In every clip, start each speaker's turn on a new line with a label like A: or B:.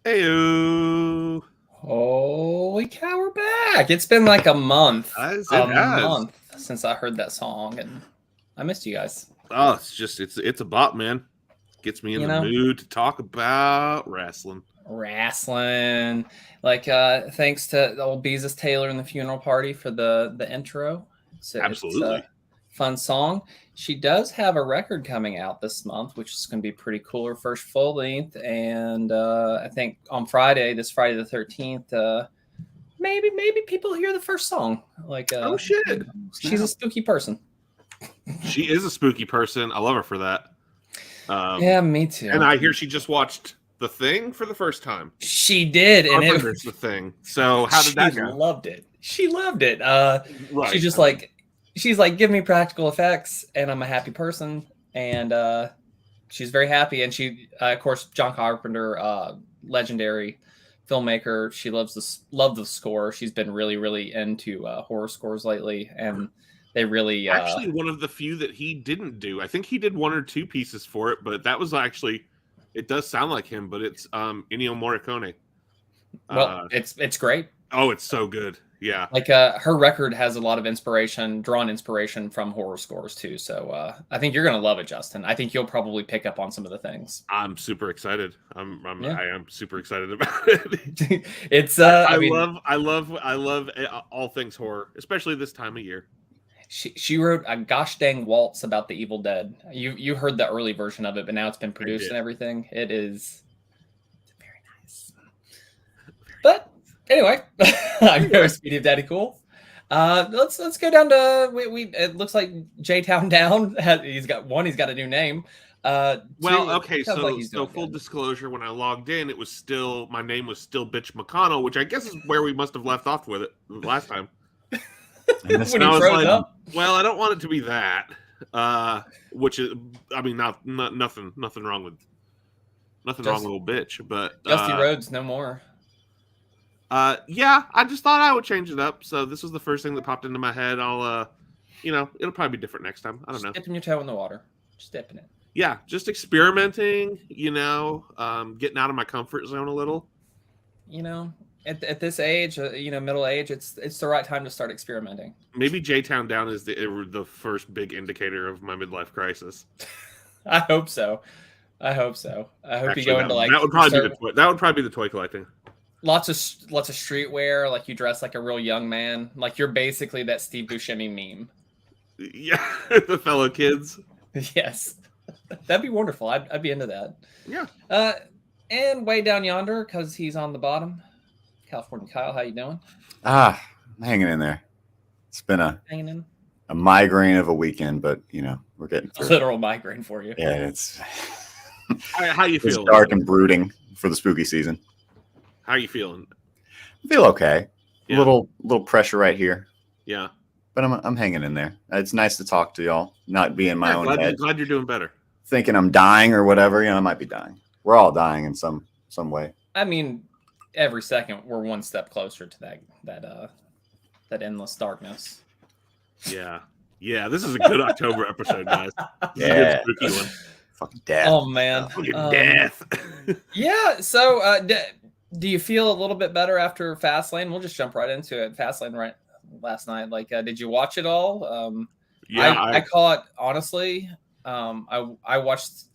A: Heyo.
B: Holy cow, we're back. It's been like a month.
A: It has.
B: Since I heard that song, and I missed you guys.
A: Oh, it's a bop, man. Gets me in
B: You
A: the
B: know?
A: mood to talk about wrestling.
B: Wrestling. Thanks to old Beezus Taylor and the Funeral Party for the intro. It's
A: Absolutely.
B: a fun song. She does have a record coming out this month, which is going to be pretty cool. Her first full length, and I think on Friday the 13th, maybe people hear the first song.
A: Oh shit!
B: She's a spooky person.
A: She is a spooky person. I love her for that.
B: Yeah, me too.
A: And I hear she just watched The Thing for the first time.
B: She did, and it
A: was The Thing. So how did that go?
B: Loved it. She loved it.
A: Right.
B: She's like, give me practical effects, and I'm a happy person, and she's very happy. And she, of course, John Carpenter, legendary filmmaker. She loved the score. She's been really, really into horror scores lately, and they really
A: actually one of the few that he didn't do. I think he did one or two pieces for it, but that was actually, it does sound like him, but it's Ennio Morricone.
B: Well, it's great.
A: Oh, it's so good. Yeah.
B: Her record has a lot of drawn inspiration from horror scores too. So I think you're going to love it, Justin. I think you'll probably pick up on some of the things.
A: I'm super excited. I am super excited about it.
B: It's
A: I love all things horror, especially this time of year.
B: She wrote a gosh dang waltz about the Evil Dead. You heard the early version of it, but now it's been produced and everything. It's very nice. But anyway, I'm your Speedy of Daddy Cool. Let's go down to it looks like J-Town Down. He's got a new name.
A: Okay, so full disclosure, when I logged in, it was still, my name was still Bitch McConnell, which I guess is where we must have left off with it last time.
B: When he froze up.
A: Well, I don't want it to be that. Which is, I mean, nothing wrong with old bitch, but
B: Dusty Rhodes no more.
A: Yeah, I just thought I would change it up. So this was the first thing that popped into my head. I'll, it'll probably be different next time. I don't know.
B: Dipping your toe in the water, just dipping it.
A: Yeah, just experimenting. Getting out of my comfort zone a little.
B: At this age, middle age, it's the right time to start experimenting.
A: Maybe J-Town Down is the first big indicator of my midlife crisis.
B: I hope so. I hope you go into
A: that would probably be the toy collecting.
B: Lots of streetwear, like you dress like a real young man, like you're basically that Steve Buscemi meme.
A: Yeah, the fellow kids.
B: Yes, that'd be wonderful. I'd be into that.
A: Yeah.
B: And way down yonder, because he's on the bottom, California Kyle, how you doing?
C: I'm hanging in there. It's been a migraine of a weekend, but we're getting through.
B: A literal migraine for you.
C: Yeah, it's
A: how you feel?
C: It's dark and brooding for the spooky season.
A: How are you feeling?
C: I feel okay.
A: Yeah.
C: A little pressure right here.
A: Yeah.
C: But I'm hanging in there. It's nice to talk to y'all, not be in my own head.
A: Glad you're doing better.
C: Thinking I'm dying or whatever. I might be dying. We're all dying in some way.
B: I mean, every second we're one step closer to that endless darkness.
A: Yeah. Yeah, this is a good October episode, guys.
C: Yeah.
A: Spooky one.
C: Fucking death.
B: Oh man.
A: Fucking death.
B: Yeah, so do you feel a little bit better after Fastlane? We'll just jump right into it. Fastlane right last night. Did you watch it all?
A: Yeah,
B: I caught, honestly, I watched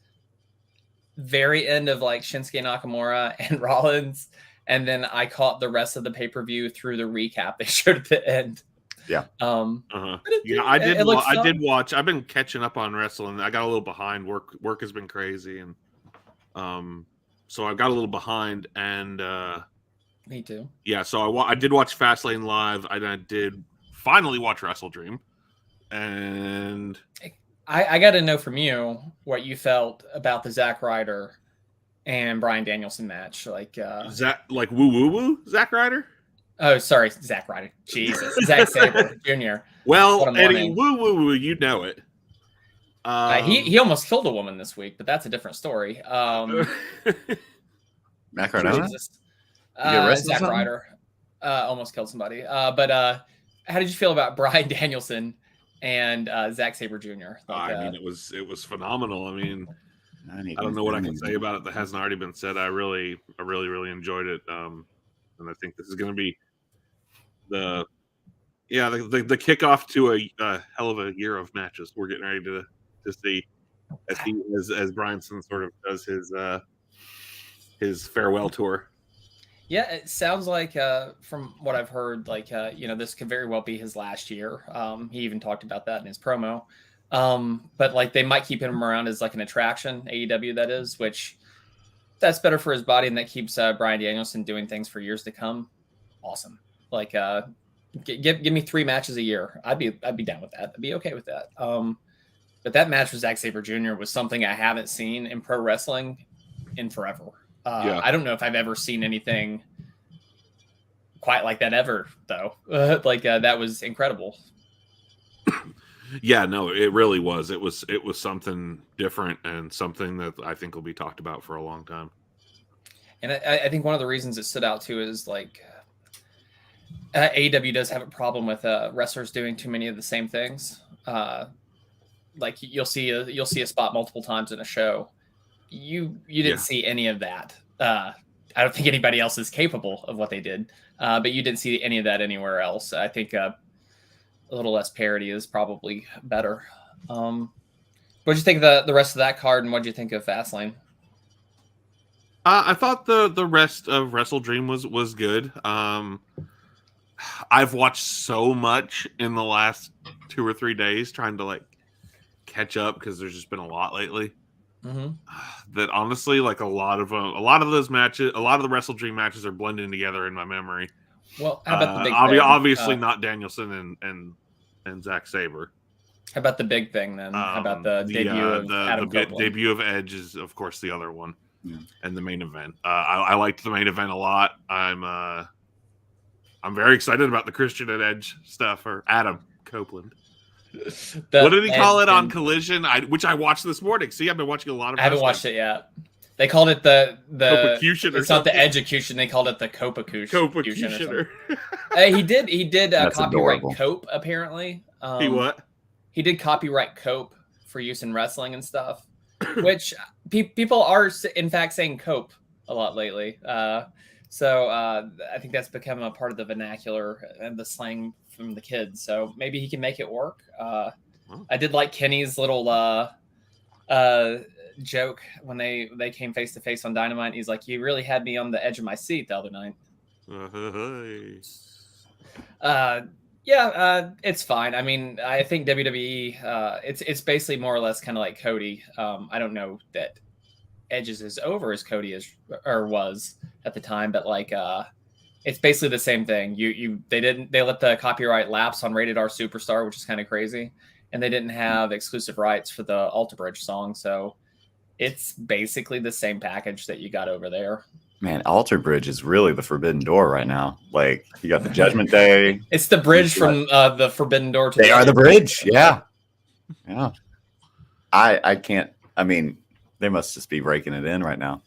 B: very end of Shinsuke Nakamura and Rollins, and then I caught the rest of the pay-per-view through the recap they showed at the end.
C: Yeah.
A: I did watch. I've been catching up on wrestling. I got a little behind. Work has been crazy, and so I got a little behind. And
B: me too.
A: Yeah, so I did watch Fastlane live. I did finally watch Wrestle Dream, and
B: I got to know from you what you felt about the Zack Ryder and Bryan Danielson match.
A: Zack Zack Ryder.
B: Oh, sorry, Zack Ryder. Jesus, Zack Sabre Jr.
A: Well, Eddie, woo, you know it.
B: He almost killed a woman this week, but that's a different story.
C: Mac Cardona?
B: Zack Ryder almost killed somebody. But how did you feel about Bryan Danielson and Zack Sabre Jr.?
A: It was phenomenal. I mean, I don't know what I can say about it that hasn't already been said. I really enjoyed it. And I think this is going to be the kickoff to a hell of a year of matches. We're getting ready to see as Bryanson sort of does his farewell tour.
B: Yeah, it sounds like from what I've heard, like this could very well be his last year. He even talked about that in his promo. But like they might keep him around as like an attraction, AEW that is, which that's better for his body and that keeps Bryan Danielson doing things for years to come. Awesome. Like give me 3 matches a year. I'd be down with that. I'd be okay with that. But that match with Zack Sabre Jr. was something I haven't seen in pro wrestling in forever. I don't know if I've ever seen anything quite like that ever, though. That was incredible.
A: Yeah, no, it really was. It was something different and something that I think will be talked about for a long time.
B: And I think one of the reasons it stood out too is like AEW does have a problem with wrestlers doing too many of the same things. Like you'll see a spot multiple times in a show. You didn't see any of that. I don't think anybody else is capable of what they did, but you didn't see any of that anywhere else. I think a little less parody is probably better. What'd you think of the rest of that card, and what'd you think of Fastlane?
A: I thought the rest of Wrestle Dream was good. I've watched so much in the last 2 or 3 days trying to like catch up because there's just been a lot lately.
B: Mm-hmm.
A: That honestly, like a lot of those matches, a lot of the Wrestle Dream matches are blending together in my memory.
B: Well, how about the big
A: thing?
B: Thing?
A: Obviously not Danielson and Zack Sabre.
B: How about the big thing then? How about the debut of Adam Copeland?
A: The debut of Edge is, of course, the other one, and the main event. I liked the main event a lot. I'm very excited about the Christian and Edge stuff, or Adam Copeland. What did he call it on Collision? Which I watched this morning. See, I've been watching a lot of.
B: I haven't watched it yet. They called it the
A: Copacution.
B: It's not the Education. They called it the Copacutioner. He did copyright
C: adorable.
B: Cope apparently.
A: He what?
B: He did copyright Cope for use in wrestling and stuff, which people are in fact saying Cope a lot lately. So I think that's become a part of the vernacular and the slang from the kids. So maybe he can make it work. I did like Kenny's little joke when they came face to face on Dynamite. He's like, "You really had me on the edge of my seat the other night." It's fine. I mean, I think WWE, it's basically more or less kind of like Cody. I don't know that Edge is as over as Cody is or was at the time, but like it's basically the same thing. They let the copyright lapse on Rated R Superstar, which is kind of crazy, and they didn't have exclusive rights for the Alter Bridge song, so it's basically the same package that you got over there.
C: Man, Alter Bridge is really the forbidden door right now. Like you got the Judgment Day.
B: It's the bridge from the Forbidden Door to.
C: They are the bridge. Yeah. I can't. I mean, they must just be breaking it in right now.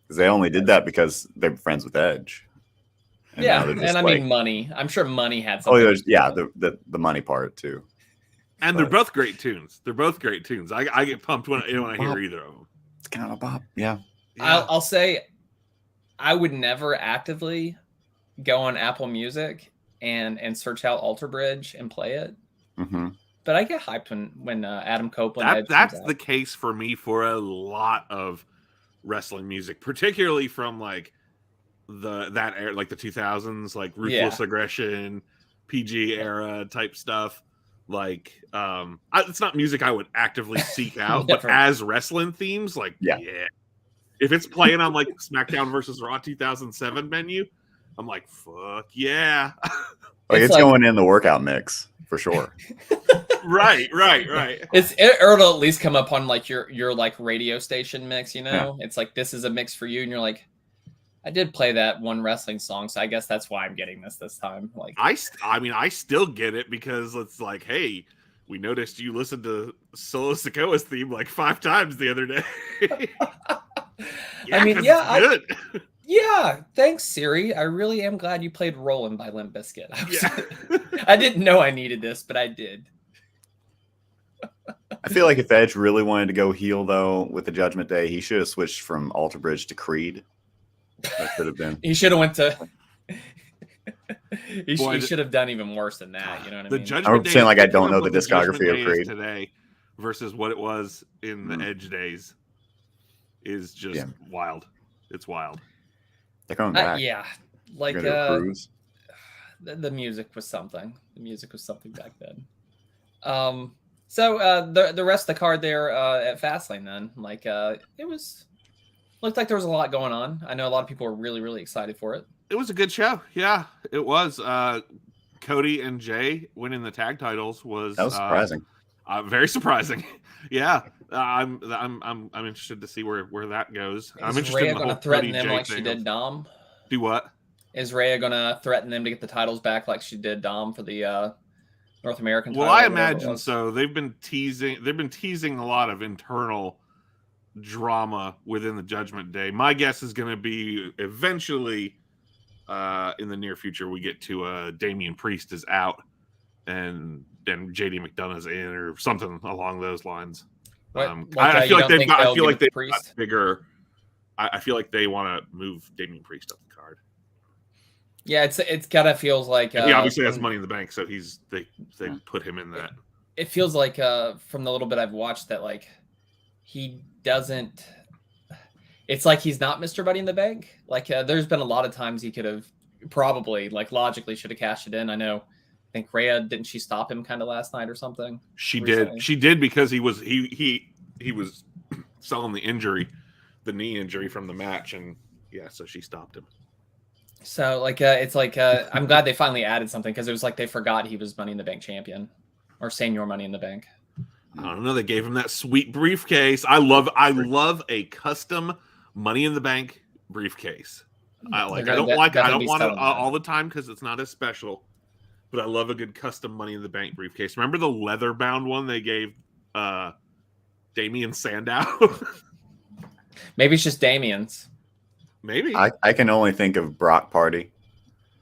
C: Because they only did that because they're friends with Edge.
B: And I mean money. I'm sure money had something.
C: The money part too.
A: And they're both great tunes. I get pumped when I hear either of them.
C: It's kind of a bop. Yeah.
B: I'll say I would never actively go on Apple Music and search out Alter Bridge and play it.
C: Mm-hmm.
B: But I get hyped when Adam Copeland.
A: That's the case for me for a lot of wrestling music, particularly from like that era, like the 2000s, like Ruthless Aggression, PG era type stuff. Like it's not music I would actively seek out, but as wrestling themes, like if it's playing on like SmackDown versus Raw 2007 menu, I'm like, fuck yeah.
C: Like it's going in the workout mix for sure.
A: Right.
B: It'll at least come up on like your like radio station mix, you know? Yeah. It's like, this is a mix for you, and you're like, I did play that one wrestling song, so I guess that's why I'm getting this time. Like
A: I still get it because it's like, hey, we noticed you listened to Solo Sikoa's theme like 5 times the other day.
B: Good. Yeah, thanks, Siri. I really am glad you played Rollin' by Limp Bizkit. I didn't know I needed this, but I did.
C: I feel like if Edge really wanted to go heel, though, with the Judgment Day, he should have switched from Alter Bridge to Creed. That could have been.
B: He should have went to. he should have done even worse than that. You know what I mean?
A: Judgment
C: I'm saying like I don't know
A: what
C: the discography of
A: Day
C: Creed
A: today versus what it was in the Edge days is just wild. It's wild.
C: They're coming back.
B: Yeah, like the music was something. The music was something back then. So the rest of the card there at Fastlane then, like it looked like there was a lot going on. I know a lot of people were really, really excited for it.
A: It was a good show. Yeah, it was. Cody and Jay winning the tag titles was
C: surprising.
A: Very surprising. Yeah, I'm interested to see where that goes. I'm interested
B: Rhea
A: in the
B: going to
A: whole
B: threaten
A: Cody
B: them
A: Jay
B: like she did Dom?
A: Do what?
B: Is Rhea going to threaten them to get the titles back like she did Dom for the North American title?
A: Well, I imagine so. They've been teasing a lot of internal drama within the Judgment Day. My guess is going to be eventually in the near future we get to Damian Priest is out and then JD McDonough's in or something along those lines. I feel like they've got bigger. I feel like they want to move Damian Priest up the card.
B: Yeah, it's kind of feels like
A: he obviously has Money in the Bank, so they put him in that.
B: It feels like from the little bit I've watched that like he doesn't. It's like he's not Mr. Money in the Bank. Like there's been a lot of times he could have probably like logically should have cashed it in. I know. I think Rhea didn't she stop him kind of last night or something?
A: She did. She did because he was selling the knee injury from the match, and yeah, so she stopped him.
B: So like it's like I'm glad they finally added something because it was like they forgot he was Money in the Bank champion or Senior Money in the Bank.
A: I don't know. They gave him that sweet briefcase. I love a custom Money in the Bank briefcase. I don't want it all the time because it's not as special. But I love a good custom Money in the Bank briefcase. Remember the leather bound one they gave Damian Sandow?
B: Maybe it's just Damian's.
A: Maybe.
C: I can only think of Brock Party.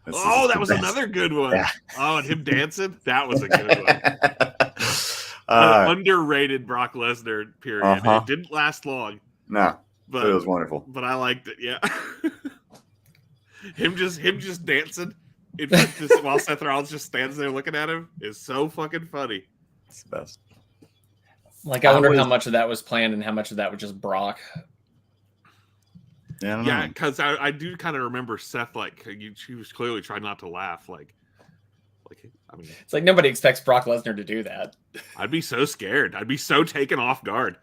A: That was another good one. Yeah. Oh, and him dancing? That was a good one. Underrated Brock Lesnar period. It didn't last long.
C: No, but it was wonderful.
A: But I liked it, yeah. him just dancing while Seth Rollins just stands there looking at him is so fucking funny.
C: It's the best.
B: Like I wonder how much of that was planned and how much of that was just Brock.
A: Yeah, because I do kind of remember Seth she was clearly trying not to laugh. I mean,
B: it's like nobody expects Brock Lesnar to do that.
A: I'd be so scared. I'd be so taken off guard.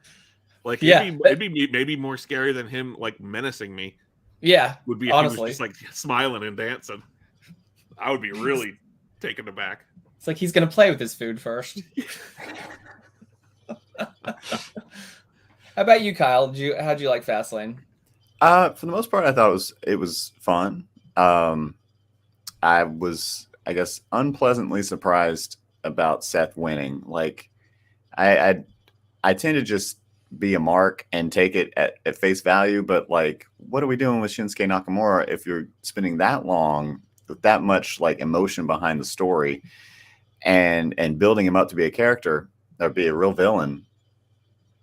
A: Like it'd be maybe more scary than him like menacing me.
B: Yeah,
A: would be if honestly. He was just like smiling and dancing. I would be really taken aback.
B: It's like he's gonna play with his food first. How about you, Kyle? How'd you like Fastlane?
C: For the most part, I thought it was fun. I was, I guess, unpleasantly surprised about Seth winning. Like, I tend to just be a mark and take it at face value. But like, what are we doing with Shinsuke Nakamura if you're spending that long with that much like emotion behind the story and building him up to be a character or be a real villain?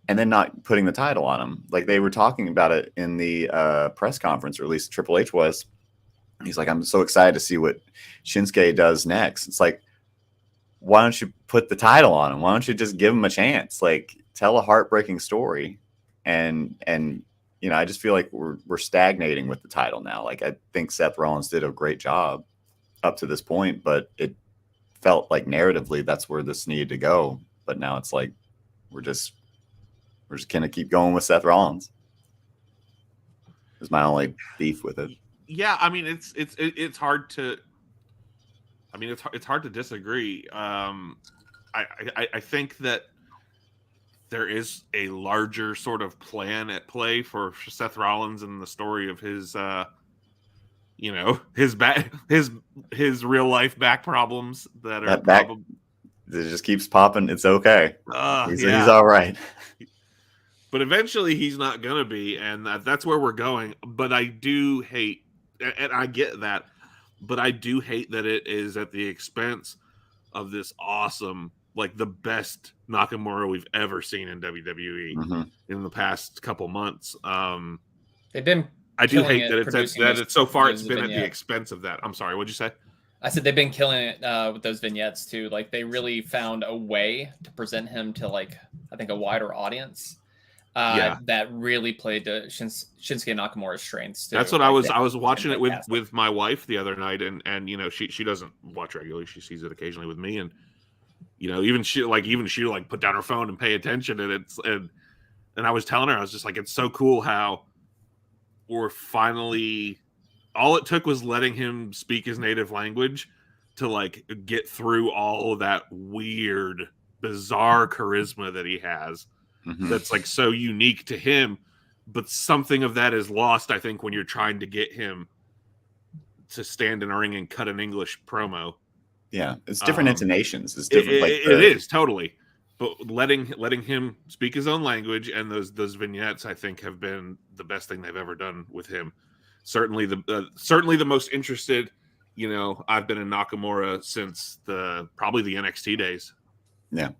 C: And then not putting the title on him. Like they were talking about it in the press conference, or at least Triple H was. He's like, I'm so excited to see what Shinsuke does next. It's like, why don't you put the title on him? Why don't you just give him a chance? Like tell a heartbreaking story. And you know, I just feel like we're stagnating with the title now. Like I think Seth Rollins did a great job up to this point, but it felt like narratively that's where this needed to go. But now it's like we're just going to keep going with Seth Rollins. Is my only beef with it.
A: Yeah, I mean it's hard to. I mean it's hard to disagree. I think that there is a larger sort of plan at play for Seth Rollins and the story of his, his real life back problems that are
C: it just keeps popping. It's okay. He's all right.
A: But eventually he's not going to be, and that's where we're going. But I do hate, and I get that, but I do hate that it is at the expense of this awesome like the best Nakamura we've ever seen in WWE in the past couple months.
B: They've been.
A: I do hate that it's so far it's been
B: vignette.
A: at the expense of that. I'm sorry, what'd you say?
B: I said they've been killing it with those vignettes too. Like they really found a way to present him to like I think a wider audience. That really played to Shinsuke Nakamura's strengths too.
A: That's what I was watching it with my wife the other night, and you know she doesn't watch regularly. She sees it occasionally with me, and you know even she put down her phone and pay attention, and I was telling her, I was just like, it's so cool how we're finally, all it took was letting him speak his native language to like get through all of that weird, bizarre charisma that he has. That's like so unique to him, but something of that is lost, I think, when you're trying to get him to stand in a ring and cut an English promo.
C: Yeah, it's different intonations. It's
A: different. It is totally. But letting him speak his own language and those vignettes, I think, have been the best thing they've ever done with him. Certainly the most interested. You know, I've been in Nakamura since probably the NXT days.
C: Yeah.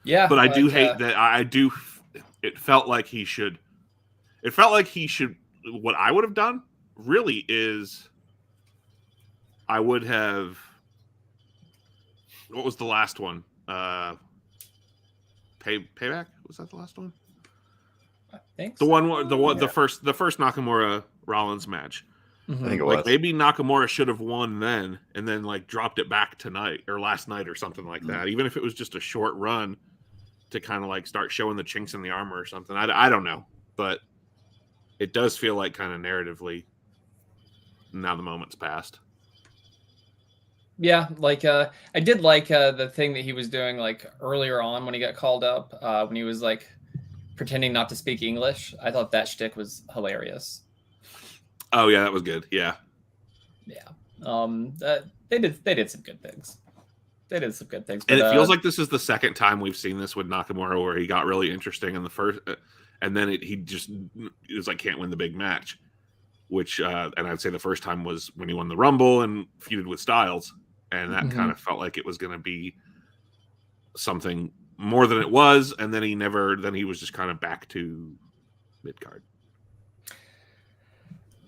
B: Yeah,
A: but I do hate that. I do. It felt like he should. It felt like he should. What I would have done really is, I would have. What was the last one? Payback, was that the last one?
B: I think
A: the first Nakamura Rollins match.
C: I think it was.
A: Like maybe Nakamura should have won then, and then like dropped it back tonight or last night or something like that. Even if it was just a short run to kind of like start showing the chinks in the armor or something. I don't know, but it does feel like kind of narratively now the moment's passed.
B: Yeah, like I did like the thing that he was doing like earlier on when he got called up, when he was like pretending not to speak English. I thought that shtick was hilarious.
A: Oh yeah, that was good. Yeah.
B: They did some good things. And
A: it feels like this is the second time we've seen this with Nakamura, where he got really interesting in the first, and then he was like can't win the big match. Which and I'd say the first time was when he won the Rumble and feuded with Styles. And that kind of felt like it was going to be something more than it was. And then he was just kind of back to mid-card.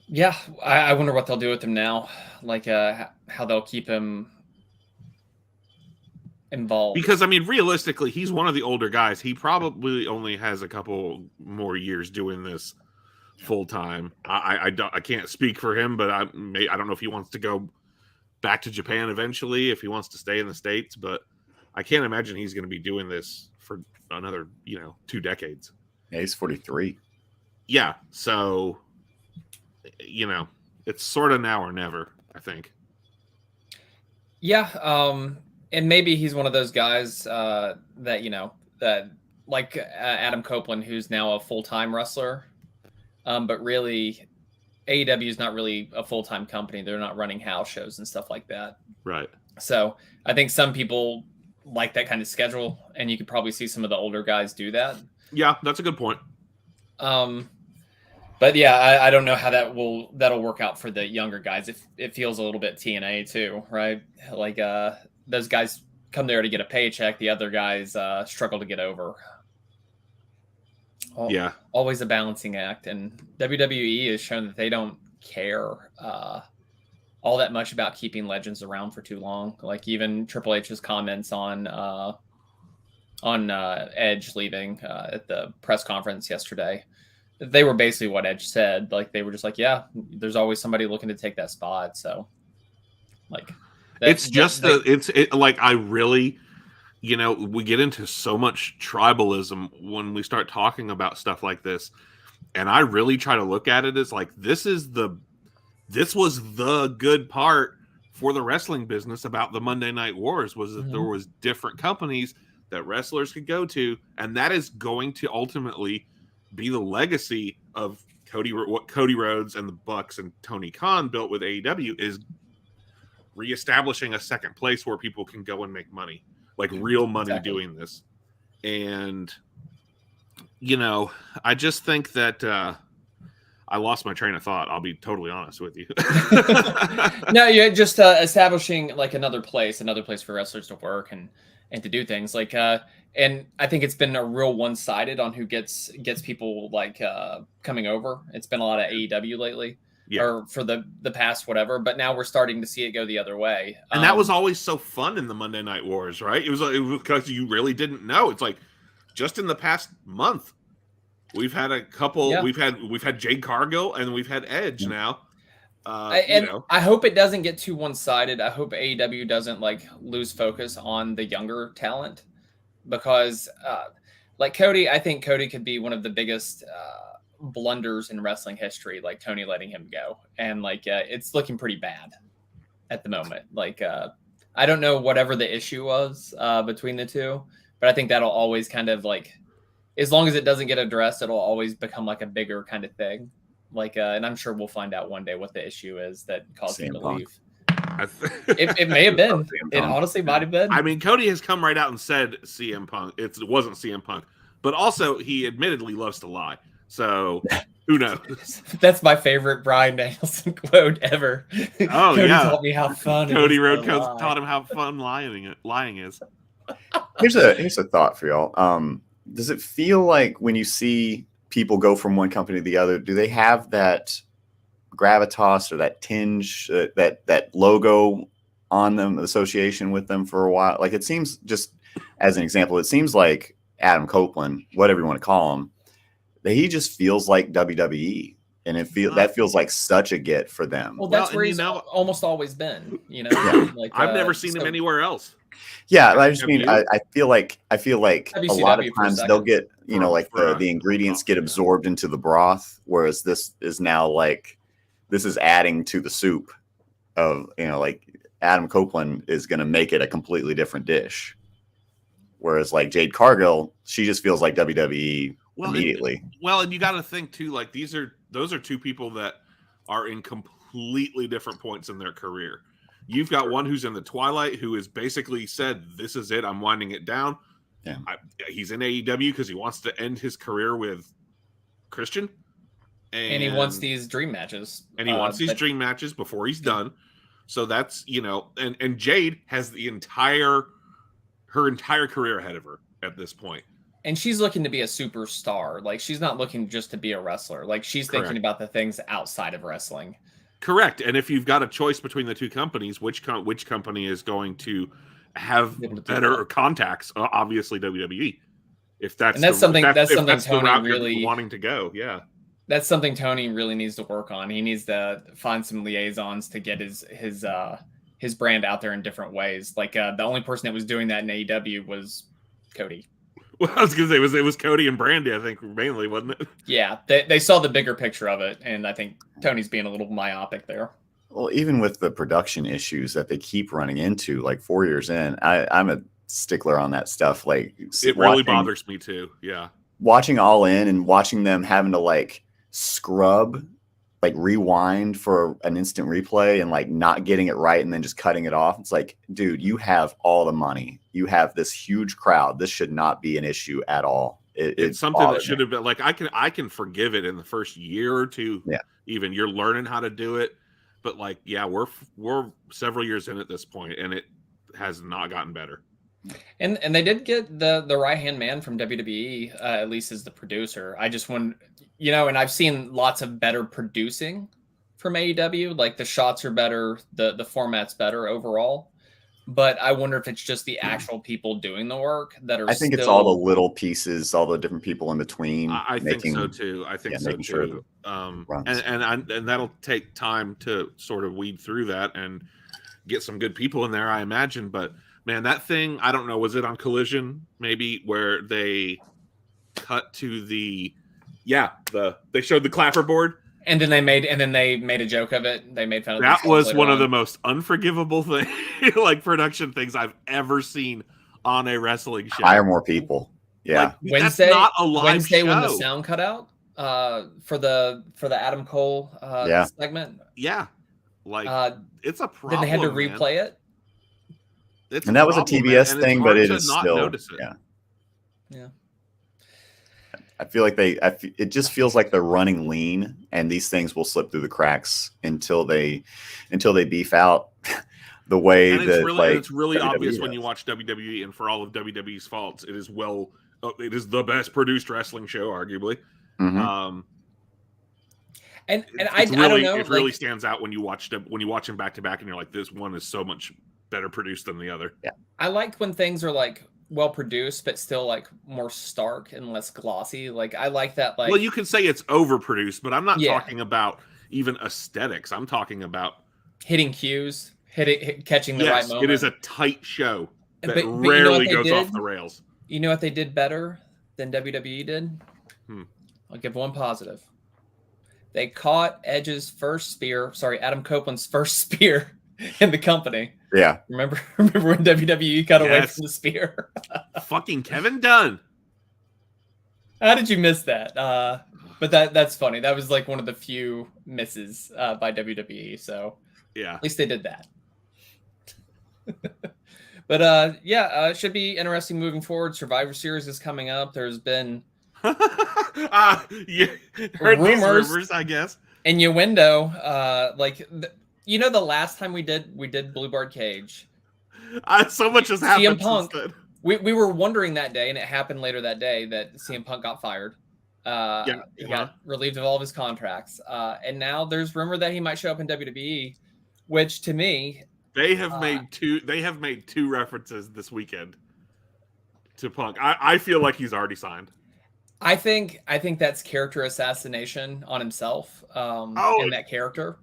B: Yeah, I wonder what they'll do with him now. Like how they'll keep him involved. Because,
A: I mean, realistically, he's one of the older guys. He probably only has a couple more years doing this full-time. I can't speak for him, but I don't know if he wants to go back to Japan eventually, if he wants to stay in the States, but I can't imagine he's going to be doing this for another 2 decades.
C: Yeah, he's 43.
A: Yeah, so it's sort of now or never, I think.
B: Yeah, and maybe he's one of those guys that like Adam Copeland, who's now a full-time wrestler, but really AEW is not really a full-time company. They're not running house shows and stuff like that.
A: Right.
B: So I think some people like that kind of schedule, and you could probably see some of the older guys do that.
A: Yeah, that's a good point.
B: But yeah, I don't know how that'll work out for the younger guys. It feels a little bit TNA too, right? Like those guys come there to get a paycheck. The other guys struggle to get over.
A: Yeah,
B: always a balancing act, and WWE has shown that they don't care all that much about keeping legends around for too long. Like even Triple H's comments on Edge leaving at the press conference yesterday, they were basically what Edge said. Like they were just like, yeah, there's always somebody looking to take that spot. So like,
A: I really. We get into so much tribalism when we start talking about stuff like this. And I really try to look at it as like, this was the good part for the wrestling business about the Monday Night Wars, was that there was different companies that wrestlers could go to. And that is going to ultimately be the legacy of what Cody Rhodes and the Bucks and Tony Khan built with AEW, is reestablishing a second place where people can go and make money. Like real money doing this. And, I just think that I lost my train of thought. I'll be totally honest with you.
B: No, you're just establishing like another place for wrestlers to work and to do things like and I think it's been a real one-sided on who gets people like coming over. It's been a lot of AEW lately, or for the past whatever. But now we're starting to see it go the other way.
A: And that was always so fun in the Monday Night Wars, right? It was because you really didn't know. It's like just in the past month, we've had a couple. Yeah. We've had Jade Cargill and we've had Edge now.
B: I hope it doesn't get too one-sided. I hope AEW doesn't like lose focus on the younger talent, because like Cody, I think Cody could be one of the biggest blunders in wrestling history, like Tony letting him go. And like it's looking pretty bad at the moment. Like I don't know whatever the issue was between the two, but I think that'll always kind of like, as long as it doesn't get addressed, it'll always become like a bigger kind of thing. Like, and I'm sure we'll find out one day what the issue is that caused him to leave. It may have been. It honestly might have been.
A: I mean, Cody has come right out and said CM Punk. It wasn't CM Punk, but also he admittedly loves to lie. So who knows?
B: That's my favorite Bryan Danielson quote ever.
A: Oh,
B: Cody taught me how fun.
A: Cody Rhodes taught him how fun lying is.
C: Here's a thought for y'all. Does it feel like when you see people go from one company to the other, do they have that gravitas or that tinge, that logo on them, association with them for a while? Like, it seems, just as an example, it seems like Adam Copeland, whatever you want to call him, that he just feels like WWE, and that feels like such a get for them.
B: Well, that's where he's almost always been. You know,
A: yeah. Like, I've never seen him anywhere else.
C: Yeah, I just mean I feel like a lot of times they'll get, you know, like the ingredients get absorbed into the broth, whereas this is now like, this is adding to the soup of, you know, like Adam Copeland is going to make it a completely different dish. Whereas like Jade Cargill, she just feels like WWE immediately.
A: And you got to think too, like those are two people that are in completely different points in their career. You've got one who's in the twilight, who has basically said, "This is it. I'm winding it down."
C: Yeah,
A: he's in AEW because he wants to end his career with Christian,
B: and he wants these dream matches.
A: And he wants these dream matches before he's done. So that's, you know, and Jade has her entire career ahead of her at this point.
B: And she's looking to be a superstar. Like, she's not looking just to be a wrestler. Like, she's thinking about the things outside of wrestling.
A: Correct. And if you've got a choice between the two companies, which company is going to have better contacts? Obviously, WWE. If that's something Tony really wanting to go, yeah.
B: That's something Tony really needs to work on. He needs to find some liaisons to get his brand out there in different ways. Like the only person that was doing that in AEW was Cody.
A: Well, I was gonna say it was Cody and Brandy, I think, mainly, wasn't it?
B: Yeah, they saw the bigger picture of it, and I think Tony's being a little myopic there.
C: Well, even with the production issues that they keep running into, like 4 years in, I'm a stickler on that stuff. Like,
A: it really bothers me too. Yeah,
C: watching All In and watching them having to like scrub, like rewind for an instant replay and like not getting it right and then just cutting it off. It's like, dude, you have all the money. You have this huge crowd. This should not be an issue at all.
A: It's something that should have been like, I can forgive it in the first year or two.
C: Yeah.
A: Even you're learning how to do it. But like, yeah, we're several years in at this point and it has not gotten better.
B: And they did get the right-hand man from WWE, at least as the producer. I just want, you know, and I've seen lots of better producing from AEW. Like, the shots are better, the format's better overall. But I wonder if it's just the actual people doing the work that are.
C: I think it's all the little pieces, all the different people in between.
A: I think so too. I think so too. Sure and that'll take time to sort of weed through that and get some good people in there, I imagine. But man, that thing, I don't know, was it on Collision maybe where they cut to they showed the clapper board?
B: And then they made a joke of it. They made fun of
A: that. Was one of the most unforgivable thing, like production things I've ever seen on a wrestling show.
C: Hire more people. Yeah.
B: Like, Wednesday, that's not a live show. When the sound cut out for the Adam Cole segment.
A: Yeah. Like it's a problem.
B: Then they had to replay it.
C: And that was a TBS thing, but it is still
A: notice it.
B: Yeah.
C: I feel like it just feels like they're running lean, and these things will slip through the cracks until they beef out the way
A: and
C: that
A: it's really
C: WWE
A: obvious
C: does.
A: when you watch WWE, and for all of WWE's faults, it is the best produced wrestling show, arguably.
C: Mhm.
B: And
A: It's
B: I don't know.
A: It really stands out when you watch them back to back, and you're like, this one is so much better produced than the other.
C: Yeah.
B: I like when things are like well produced, but still like more stark and less glossy. Like I like that. Like,
A: well, you can say it's overproduced, but I'm not
B: Yeah.
A: talking about even aesthetics. I'm talking about
B: hitting cues, catching the right
A: yes,
B: moment.
A: it is a tight show that
B: But you know what
A: rarely
B: they
A: goes off
B: did?
A: the rails.
B: You know what they did better than WWE did? I'll give one positive. They caught Edge's first spear. Sorry, Adam Copeland's first spear in the company.
C: Yeah.
B: Remember when WWE got away
A: Yes.
B: from the spear?
A: Fucking Kevin Dunn.
B: How did you miss that? But that's funny. That was like one of the few misses by WWE. So
A: Yeah.
B: at least they did that. But it should be interesting moving forward. Survivor Series is coming up. There's been
A: You heard these
B: Rumors.
A: rumors, I guess.
B: innuendo. The last time we did Blue Bar Cage,
A: So much has happened
B: Punk.
A: since then.
B: we were wondering that day, and it happened later that day that CM Punk got fired. He got relieved of all of his contracts, and now there's rumor that he might show up in WWE, which to me,
A: They have made two references this weekend to Punk. I feel like he's already signed.
B: I think that's character assassination on himself, and that character.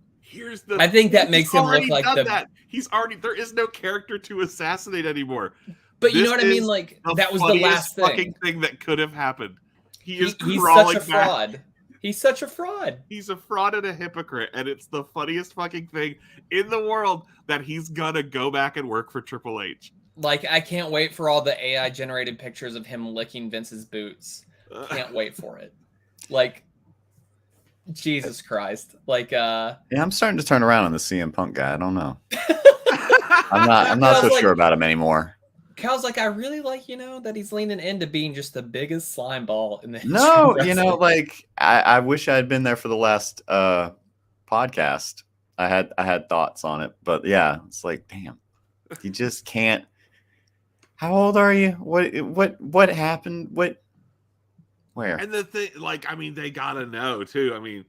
B: I think that makes him look like
A: that. He's already. There is no character to assassinate anymore.
B: But you know what I mean? Like that was the last
A: fucking thing that could have happened. He's
B: such a fraud. He's such a fraud.
A: He's a fraud and a hypocrite, and it's the funniest fucking thing in the world that he's gonna go back and work for Triple H.
B: Like, I can't wait for all the AI generated pictures of him licking Vince's boots. Can't wait for it. Like, Jesus Christ. Like,
C: Yeah, I'm starting to turn around on the CM Punk guy. I don't know. I'm not so sure about him anymore.
B: Cal's like, I really like, that he's leaning into being just the biggest slime ball in the history
C: No,
B: of wrestling.
C: like I wish I had been there for the last podcast. I had thoughts on it, but yeah, it's like, damn, you just can't. How old are you? What happened? Where?
A: And the thing, they gotta know too. I mean,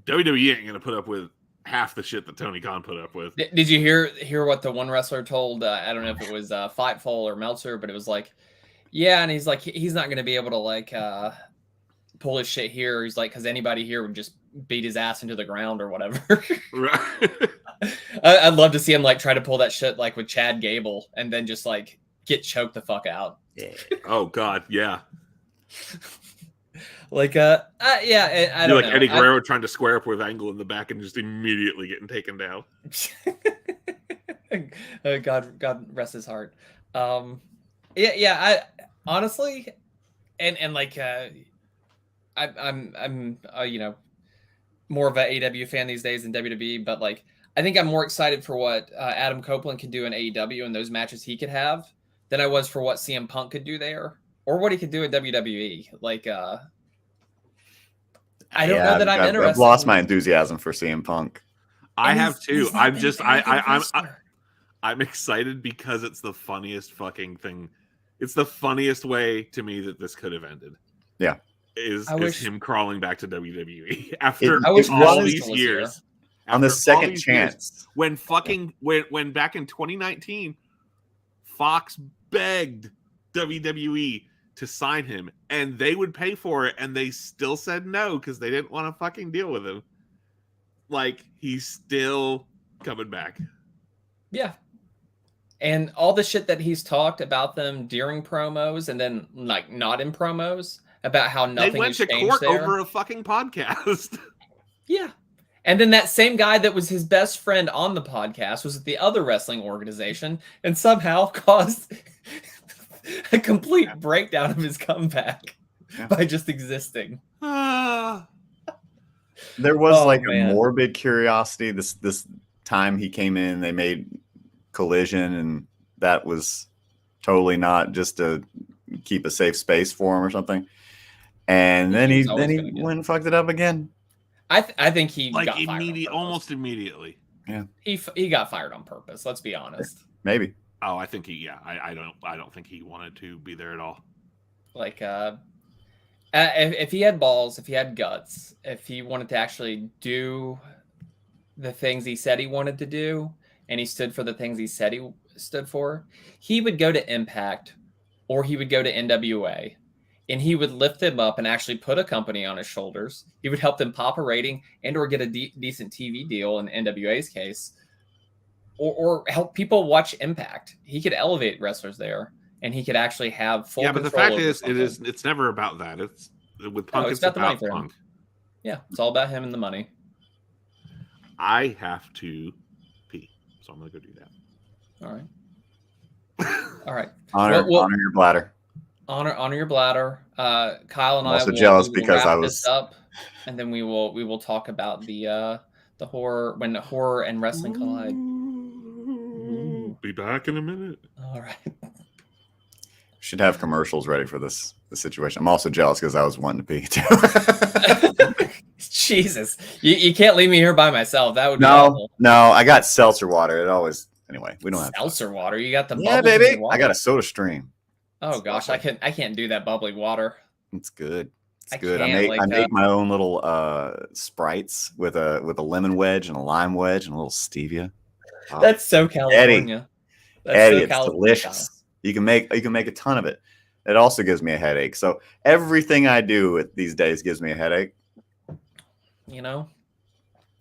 A: WWE ain't gonna put up with half the shit that Tony Khan put up with.
B: Did you hear what the one wrestler told? I don't know if it was Fightful or Meltzer, but it was like, yeah, and he's like, he's not going to be able to pull his shit here. He's like, because anybody here would just beat his ass into the ground or whatever.
A: Right.
B: I'd love to see him try to pull that shit with Chad Gable and then just get choked the fuck out.
C: Yeah.
A: Oh God, yeah.
B: I don't know.
A: Eddie Guerrero trying to square up with Angle in the back and just immediately getting taken down.
B: God rest his heart. I honestly, I'm more of an AEW fan these days than WWE, but I think I'm more excited for what Adam Copeland can do in AEW and those matches he could have than I was for what CM Punk could do there or what he could do in WWE. I don't know that I'm interested.
C: I've lost my enthusiasm for CM Punk.
A: I have too. I'm excited because it's the funniest fucking thing. It's the funniest way to me that this could have ended.
C: Yeah.
A: Is him crawling back to WWE after all these years.
C: On the second chance.
A: When back in 2019, Fox begged WWE to sign him and they would pay for it and they still said no because they didn't want to fucking deal with him. He's still coming back.
B: Yeah. And all the shit that he's talked about them during promos and then not in promos about how nothing
A: they went
B: has
A: to
B: changed
A: court
B: there.
A: over a fucking podcast.
B: Yeah. And then that same guy that was his best friend on the podcast was at the other wrestling organization and somehow caused a complete breakdown of his comeback by just existing.
C: There was a morbid curiosity. This time he came in, they made Collision, and that was totally not just to keep a safe space for him or something. and then
B: He
C: he
B: was always
C: then he
B: gonna get it.
C: went and fucked it up again.
B: I think he
A: Like
B: got fired on purpose.
A: almost immediately.
B: He got fired on purpose. Let's be honest.
C: Maybe.
A: Oh, I think I don't think he wanted to be there at all.
B: Like, if he had balls, if he had guts, if he wanted to actually do the things he said he wanted to do, and he stood for the things he said he stood for, he would go to Impact or he would go to NWA, and he would lift them up and actually put a company on his shoulders. He would help them pop a rating and or get a decent TV deal in NWA's case, or help people watch Impact. He could elevate wrestlers there, and he could actually have full.
A: Yeah, but the
B: control
A: fact
B: over
A: is,
B: something.
A: it's never about that. It's with Punk.
B: It's
A: It's
B: about the money
A: about
B: for him.
A: Punk.
B: Yeah, it's all about him and the money.
A: I have to pee, so I'm gonna go do that.
B: All right. All right.
C: Honor your bladder.
B: Honor your bladder. Kyle and
C: I'm
B: I
C: also
B: will,
C: jealous
B: we will
C: because
B: wrap
C: I
B: this
C: was
B: up, and then we will talk about the horror, when horror and wrestling collide.
A: Be back in a minute.
B: All right.
C: should have commercials ready for this situation. I'm also jealous because I was wanting to pee too.
B: Jesus, you can't leave me here by myself. That would be awful.
C: No, I got seltzer water. It always anyway. We don't have
B: seltzer water. You got the
C: yeah,
B: bubbles in
C: baby.
B: your water?
C: I got a Soda Stream.
B: Oh gosh, I can't do that bubbly water.
C: It's good. It's
B: I
C: good.
B: can't,
C: I make my own little Sprites with a lemon wedge and a lime wedge and a little stevia. Oh,
B: That's so California.
C: Eddie, it's delicious. You can make a ton of it. It also gives me a headache. So everything I do these days gives me a headache.
B: You know,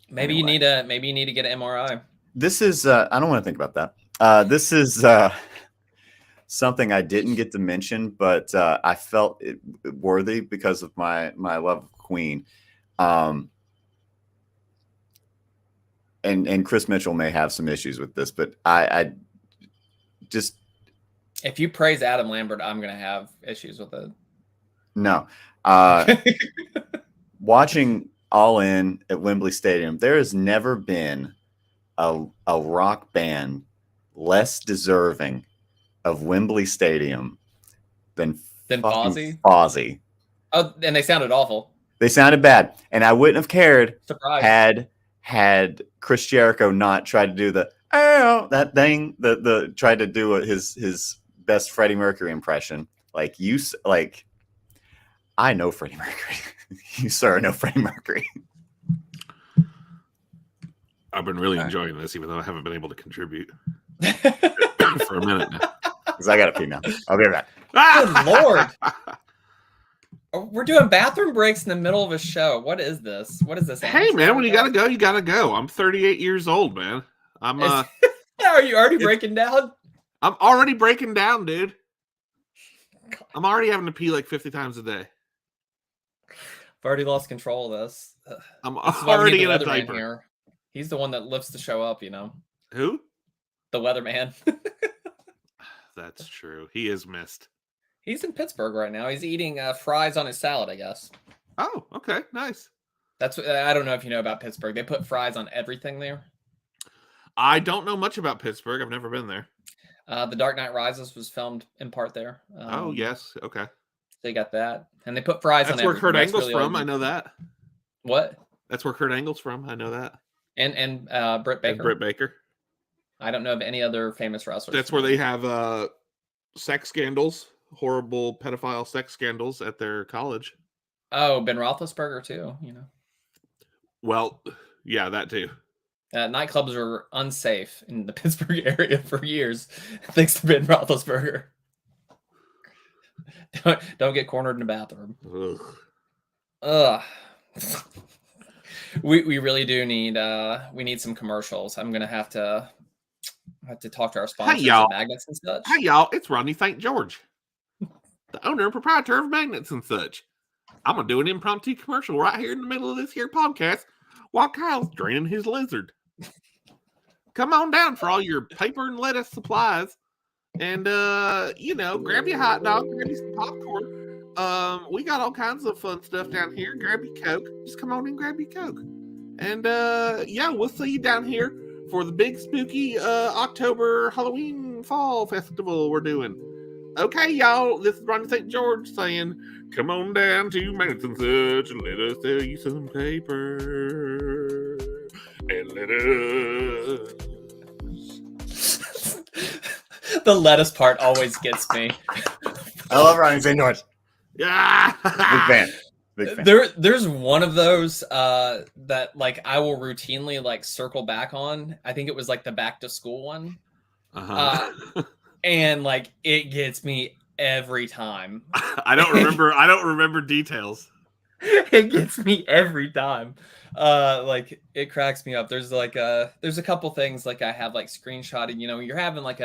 B: maybe you need to get an MRI.
C: This is I don't want to think about that. This is something I didn't get to mention, but I felt it worthy because of my love of Queen. And Chris Mitchell may have some issues with this, but I just,
B: if you praise Adam Lambert, I'm gonna have issues with it.
C: No. Watching All In at Wembley Stadium, there has never been a rock band less deserving of Wembley Stadium than
B: Fozzy.
C: Fozzy.
B: Oh, and they sounded awful.
C: They sounded bad, and I wouldn't have cared
B: Surprise.
C: had Chris Jericho not tried to do that thing, the tried to do his best Freddie Mercury impression. I know Freddie Mercury. You, sir, know Freddie Mercury.
A: I've been really enjoying this, even though I haven't been able to contribute for a minute now.
C: Because I got to pee now. I'll be right
B: Good
C: back.
B: Lord. We're doing bathroom breaks in the middle of a show. What is this? What is this?
A: Hey, man, when you got to go, you got to go. I'm 38 years old, man.
B: Are you already breaking down?
A: I'm already breaking down, dude. I'm already having to pee like 50 times a day.
B: I've already lost control of this.
A: I'm already in a diaper.
B: Here. He's the one that lifts the show up, you know.
A: Who?
B: The weatherman.
A: That's true. He is missed.
B: He's in Pittsburgh right now. He's eating fries on his salad, I guess.
A: Oh, okay. Nice.
B: That's I don't know if you know about Pittsburgh. They put fries on everything there.
A: I don't know much about Pittsburgh. I've never been there.
B: The Dark Knight Rises was filmed in part there.
A: Oh, yes. Okay.
B: They got that. And they put fries on everything.
A: That's where Kurt Angle's from. I know that.
B: What?
A: That's where Kurt Angle's from. I know that.
B: And Britt Baker.
A: And Britt Baker.
B: I don't know of any other famous wrestlers.
A: That's where they have sex scandals, horrible pedophile sex scandals at their college.
B: Oh, Ben Roethlisberger too, you know.
A: Well, yeah, that too.
B: Nightclubs were unsafe in the Pittsburgh area for years, thanks to Ben Roethlisberger. Don't get cornered in the bathroom. Ugh. We really do need we need some commercials. I'm gonna have to talk to our sponsors, Magnets and such.
A: Hey y'all, it's Rodney St. George, the owner and proprietor of Magnets and such. I'm gonna do an impromptu commercial right here in the middle of this here podcast while Kyle's draining his lizard. Come on down for all your paper and lettuce supplies. And grab your hot dog, grab you some popcorn. We got all kinds of fun stuff down here. Grab your Coke. Just come on and grab your Coke. And we'll see you down here for the big spooky October Halloween Fall Festival we're doing. Okay, y'all, this is Ronnie St. George saying, come on down to Magnets and Such and let us sell you some paper. And let us.
B: The lettuce part always gets me.
C: I love Ronnie St. George.
A: Yeah!
C: Big fan. Big fan.
B: There's one of those that like I will routinely like circle back on. I think it was like the back to school one. And like it gets me every time.
A: I don't remember details.
B: It gets me every time. Like it cracks me up. There's like there's a couple things like I have like screenshotted, you know, you're having like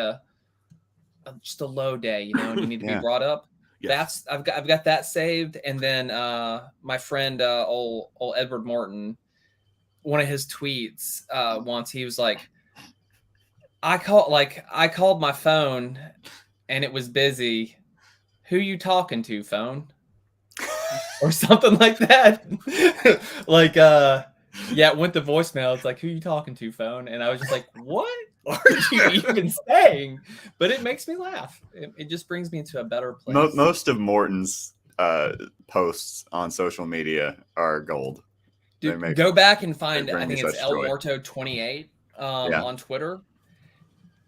B: just a low day, you know, and you need to be brought up.
A: Yes.
B: I've got that saved. And then my friend old Edward Morton, one of his tweets once, he was like, I called my phone and it was busy. Who you talking to, phone? Or something like that. Like yeah, it went to voicemail. It's like, who you talking to, phone? And I was just like, what are you even saying? But it makes me laugh. It just brings me into a better place.
C: Most of Morton's posts on social media are gold.
B: Dude, go back and find, I think it's El
C: joy.
B: Morto 28 on Twitter.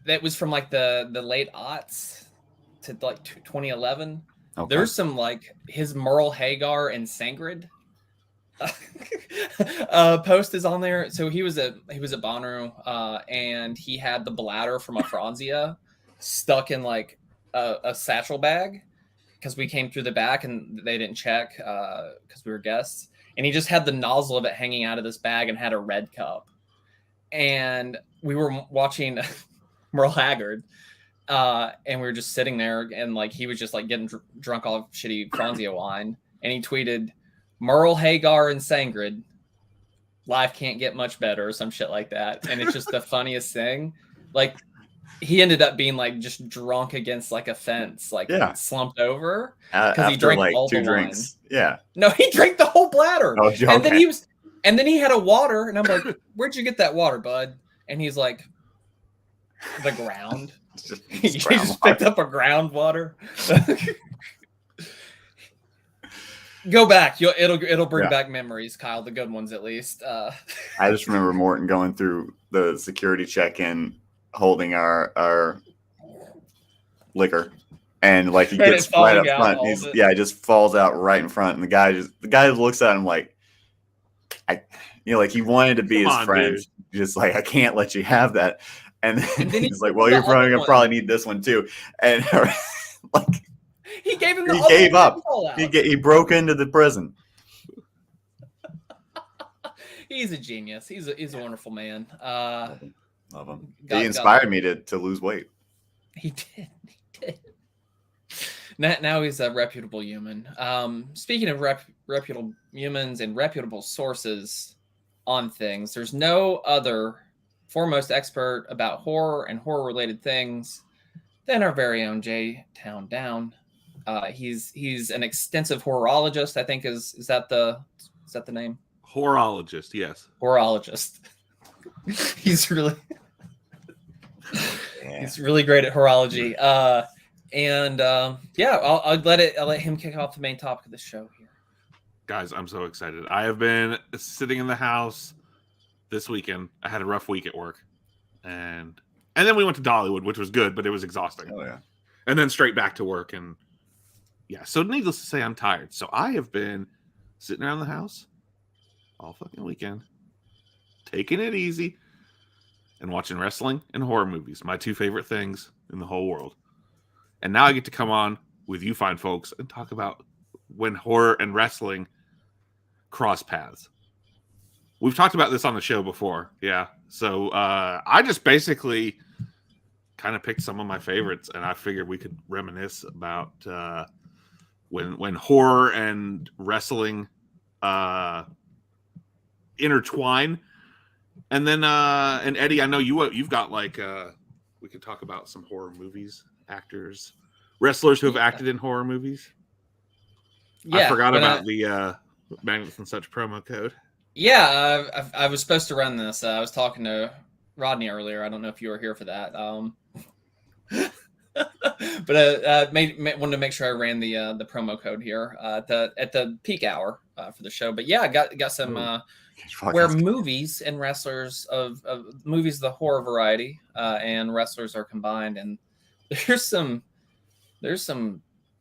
B: That was from like the late aughts to like 2011. Okay. There's some like his Merle Hagar and Sangrid post is on there. So he was at Bonnaroo and he had the bladder from a Franzia stuck in like a satchel bag because we came through the back and they didn't check because we were guests, and he just had the nozzle of it hanging out of this bag and had a red cup. And we were watching Merle Haggard and we were just sitting there and like he was just like getting drunk off shitty Franzia wine, and he tweeted, Merle Hagar and Sangrid, life can't get much better, or some shit like that. And it's just the funniest thing. Like he ended up being like just drunk against like a fence, like slumped over because he drank like all 2 drinks.
C: Wine. Yeah.
B: No, he drank the whole bladder.
C: Oh, okay.
B: And then he had a water, and I'm like, where'd you get that water, bud? And he's like, the ground. He just picked up a groundwater. Go back. It'll bring back memories, Kyle. The good ones, at least.
C: I just remember Morton going through the security check-in, holding our liquor, and like he gets right up front. He just falls out right in front, and the guy looks at him like, like he wanted to be his friend, dude. Just like, I can't let you have that. And then he's like, well, you're probably gonna probably need this one too, and like.
B: He gave him.
C: He gave up. He broke into the prison.
B: He's a genius. He's a wonderful man.
C: Love him. He inspired me to lose weight.
B: He did. Now he's a reputable human. Speaking of reputable humans and reputable sources on things, there's no other foremost expert about horror and horror-related things than our very own J Town Down. He's an extensive horologist, I think is that the name?
A: Horologist, yes.
B: Horologist. He's really he's really great at horology. I'll let him kick off the main topic of the show here.
A: Guys, I'm so excited. I have been sitting in the house this weekend. I had a rough week at work. And then we went to Dollywood, which was good, but it was exhausting.
C: Oh yeah. And
A: then straight back to work, and so needless to say, I'm tired. So I have been sitting around the house all fucking weekend, taking it easy, and watching wrestling and horror movies, my 2 favorite things in the whole world. And now I get to come on with you fine folks and talk about when horror and wrestling cross paths. We've talked about this on the show before. Yeah. So I just basically kind of picked some of my favorites, and I figured we could reminisce about when horror and wrestling intertwine. And then and Eddie, I know you've got like we could talk about some horror movies, actors, wrestlers who have acted in horror movies. Yeah, I forgot about the Magnets and Such promo code.
B: Yeah, I was supposed to run this. I was talking to Rodney earlier. I don't know if you were here for that. But wanted to make sure I ran the promo code here at the peak hour for the show. But yeah, I got some where movies and wrestlers of movies, the horror variety, and wrestlers are combined, and there's some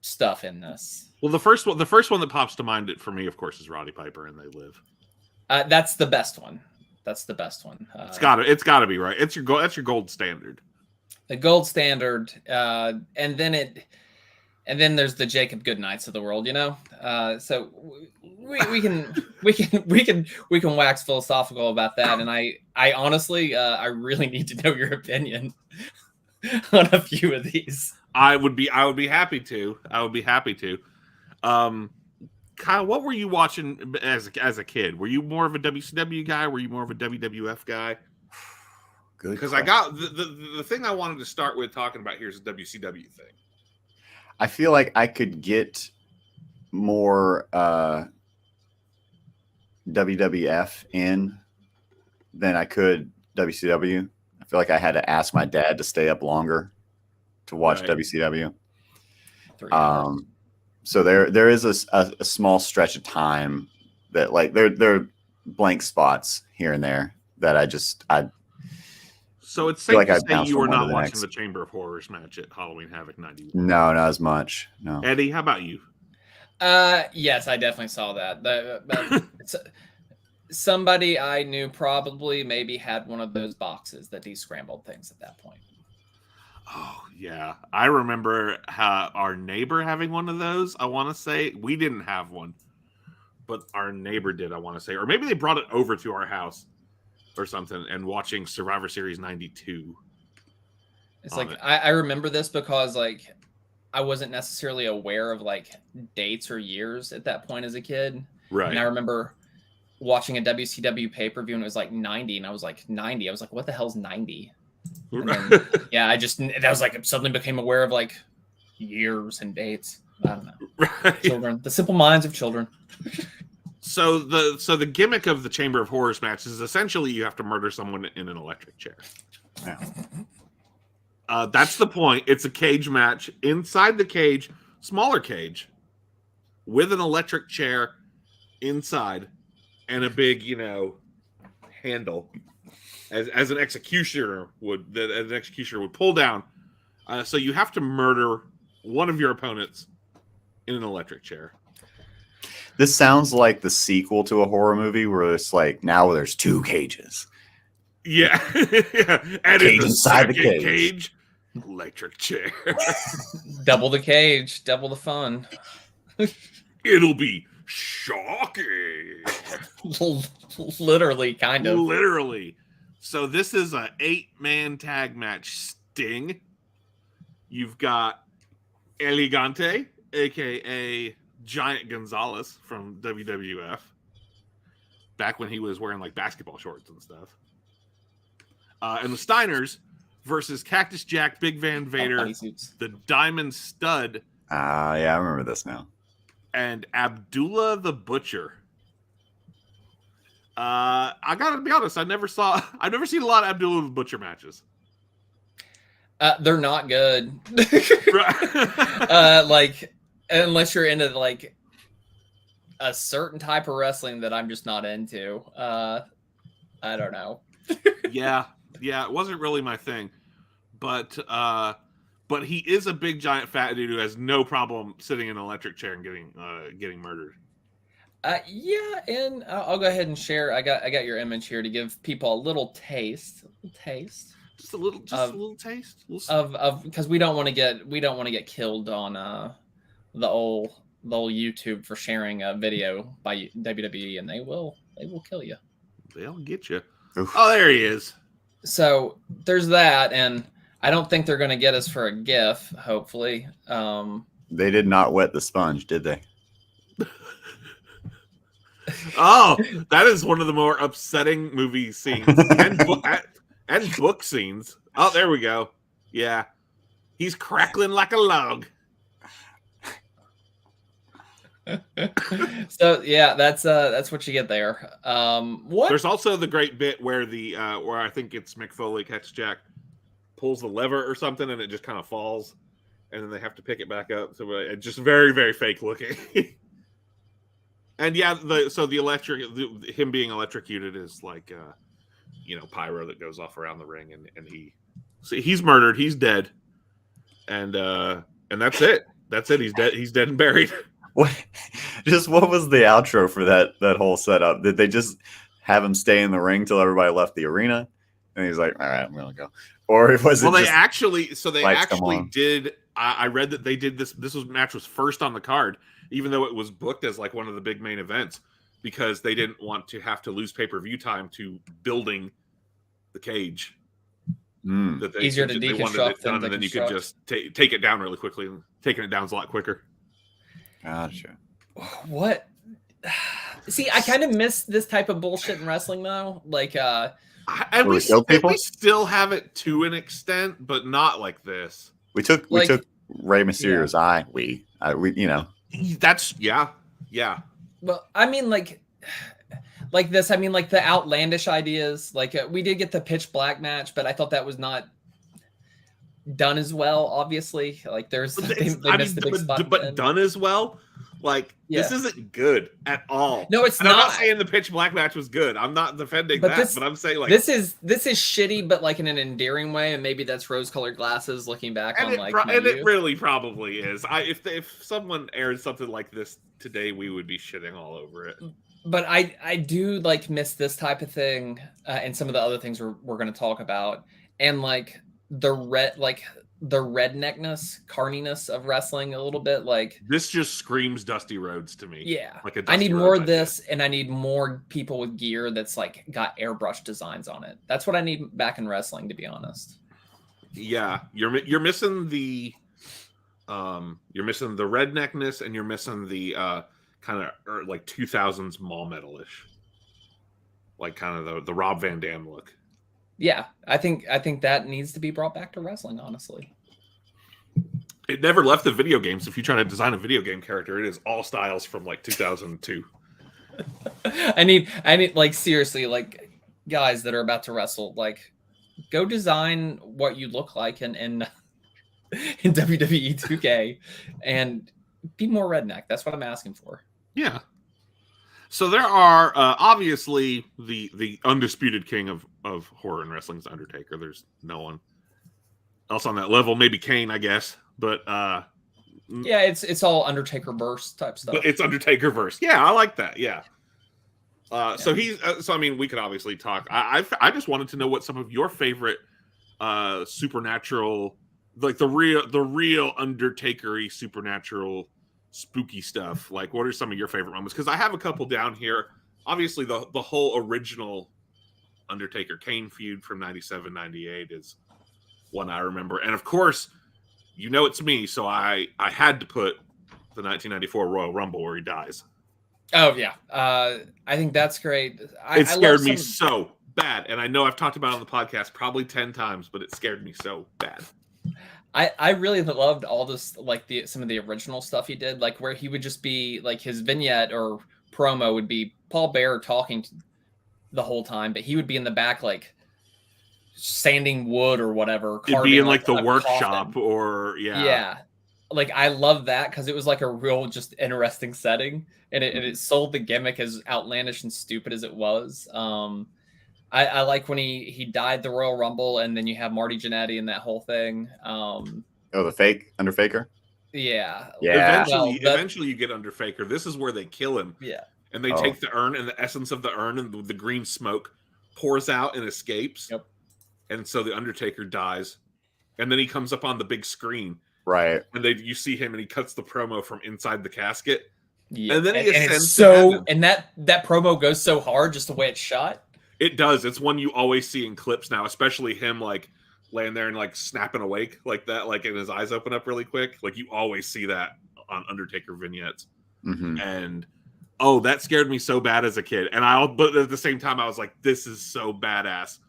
B: stuff in this.
A: Well, the first one that pops to mind for me, of course, is Roddy Piper and They Live.
B: That's the best one. That's the best one.
A: It's gotta be right. That's your gold standard.
B: The gold standard, and then there's the Jacob Goodnights of the world, So we can wax philosophical about that, and I honestly I really need to know your opinion on a few of these.
A: I would be happy to. Kyle, what were you watching as a kid? Were you more of a WCW guy? Were you more of a WWF guy?
C: Good.
A: Because I got the thing I wanted to start with talking about here is the WCW thing.
C: I feel like I could get more WWF in than I could WCW. I feel like I had to ask my dad to stay up longer to watch WCW. So there is a small stretch of time that like there are blank spots here and there that I
A: So it's safe to say you were not watching the Chamber of Horrors match at Halloween Havoc 91.
C: No, not as much. No.
A: Eddie, how about you?
B: Yes, I definitely saw that. Somebody I knew probably maybe had one of those boxes that descrambled things at that point.
A: Oh, yeah. I remember our neighbor having one of those. I want to say we didn't have one, but our neighbor did, I want to say. Or maybe they brought it over to our house or something and watching Survivor Series 92.
B: It's like, I remember this because like I wasn't necessarily aware of like dates or years at that point as a kid.
A: Right.
B: And I remember watching a WCW pay-per-view and it was like 90 and I was like 90. I was like, what the hell's 90? And then, yeah, that was like, I suddenly became aware of like years and dates. I don't know.
A: Right.
B: Children, the simple minds of children.
A: So the gimmick of the Chamber of Horrors match is essentially you have to murder someone in an electric chair.
C: Yeah.
A: That's the point. It's a cage match. Inside the cage, smaller cage, with an electric chair inside and a big, handle. As an executioner would pull down. So you have to murder one of your opponents in an electric chair.
C: This sounds like the sequel to a horror movie where it's like now there's two cages.
A: Yeah. Yeah. And
C: cage inside the cage.
A: Electric chair.
B: Double the cage, double the fun.
A: It'll be shocking.
B: Literally, kind of.
A: Literally. So this is a 8-man tag match. Sting. You've got Elegante, aka Giant Gonzalez from WWF. Back when he was wearing like basketball shorts and stuff. And the Steiners versus Cactus Jack, Big Van Vader, the Diamond Stud.
C: Yeah, I remember this now.
A: And Abdullah the Butcher. I gotta be honest, I've never seen a lot of Abdullah the Butcher matches.
B: They're not good. Like unless you're into like a certain type of wrestling that I'm just not into. I don't know.
A: Yeah, it wasn't really my thing. But he is a big giant fat dude who has no problem sitting in an electric chair and getting murdered.
B: Yeah, and I'll go ahead and share. I got your image here to give people a little taste.
A: Just a little taste
B: of because we don't want to get killed on the old YouTube for sharing a video by WWE, and they will kill you.
A: They'll get you.
C: Oof.
A: Oh, there he is.
B: So there's that, and I don't think they're going to get us for a GIF. Hopefully,
C: they did not wet the sponge, did they?
A: Oh, that is one of the more upsetting movie scenes and book scenes. Oh, there we go. Yeah, he's crackling like a log.
B: So yeah, that's what you get there. What?
A: There's also the great bit where where I think it's Mick Foley, Cactus Jack, pulls the lever or something, and it just kind of falls. and then they have to pick it back up. So just very, very fake looking. And yeah, him being electrocuted is like pyro that goes off around the ring, and he's murdered, he's dead, and that's it. That's it. He's dead. He's dead and buried.
C: What was the outro for that whole setup? Did they just have him stay in the ring till everybody left the arena, and he's like, "All right, I'm gonna go," or was it?
A: Well,
C: they
A: actually did. I read that they did this. Match was first on the card, even though it was booked as like one of the big main events, because they didn't want to have to lose pay-per-view time to building the cage.
B: Easier to deconstruct
A: and then you could just take it down really quickly. And taking it down is a lot quicker.
C: Gotcha.
B: What? See, I kind of miss this type of bullshit in wrestling, though. Like,
A: we still have it to an extent, but not like this.
C: We took Rey Mysterio's eye. We
A: That's yeah.
B: Well, I mean, like this. I mean, like the outlandish ideas. Like we did get the Pitch Black match, but I thought that was not done as well. Obviously, like they missed the big spot.
A: But done as well. Like this isn't good at all.
B: No, it's
A: and
B: not.
A: I'm not saying the Pitch Black match was good. I'm not defending but I'm saying like
B: this is shitty, but like in an endearing way, and maybe that's rose-colored glasses looking back on
A: and it really probably is. If someone aired something like this today, we would be shitting all over it.
B: But I do like miss this type of thing, and some of the other things we're going to talk about, and like the redneckness, carniness of wrestling a little bit. Like
A: this just screams Dusty Rhodes to me.
B: Yeah,
A: like
B: I need more of this, and I need more people with gear that's like got airbrush designs on it. That's what I need back in wrestling, to be honest.
A: Yeah, you're missing the redneckness, and you're missing the kind of like 2000s mall metal-ish, like kind of the Rob Van Dam look.
B: Yeah, I think that needs to be brought back to wrestling, honestly.
A: It never left the video games. If you try to design a video game character, it is all styles from like 2002.
B: I need like seriously, like guys that are about to wrestle, like go design what you look like in WWE 2K and be more redneck. That's what I'm asking for.
A: Yeah. So there are obviously the undisputed king of horror and wrestling is Undertaker. There's no one else on that level. Maybe Kane, I guess, but
B: yeah, it's all Undertaker verse type stuff.
A: But it's Undertaker verse. Yeah, I like that. Yeah. So he's so I mean, we could obviously talk. I just wanted to know what some of your favorite supernatural, like the real Undertaker-y supernatural spooky stuff. Like, what are some of your favorite moments? Because I have a couple down here. Obviously, the whole original Undertaker Kane feud from 97, 98 is one I remember. And of course, it's me, so I had to put the 1994 Royal Rumble where he dies.
B: Oh, yeah. I think that's great.
A: It scared me so bad. And I know I've talked about it on the podcast probably 10 times, but it scared me so bad.
B: I really loved all this, like some of the original stuff he did, like where he would just be like his vignette or promo would be Paul Bearer talking the whole time, but he would be in the back like sanding wood or whatever.
A: It'd be in like the workshop or
B: yeah. Like I love that because it was like a real just interesting setting, and it sold the gimmick as outlandish and stupid as it was. I like when he died the Royal Rumble, and then you have Marty Jannetty and that whole thing.
C: The fake Underfaker?
B: Yeah.
A: Eventually you get Underfaker. This is where they kill him.
B: Yeah.
A: And they take the urn, and the essence of the urn and the green smoke pours out and escapes.
B: Yep.
A: And so the Undertaker dies. And then he comes up on the big screen.
C: Right.
A: And you see him, and he cuts the promo from inside the casket.
B: Yeah.
A: And then he ascends
B: and that promo goes so hard just the way it's shot.
A: It does. It's one you always see in clips now, especially him like laying there and like snapping awake like that, like and his eyes open up really quick. Like you always see that on Undertaker vignettes.
C: Mm-hmm.
A: And that scared me so bad as a kid. But at the same time, I was like, this is so badass.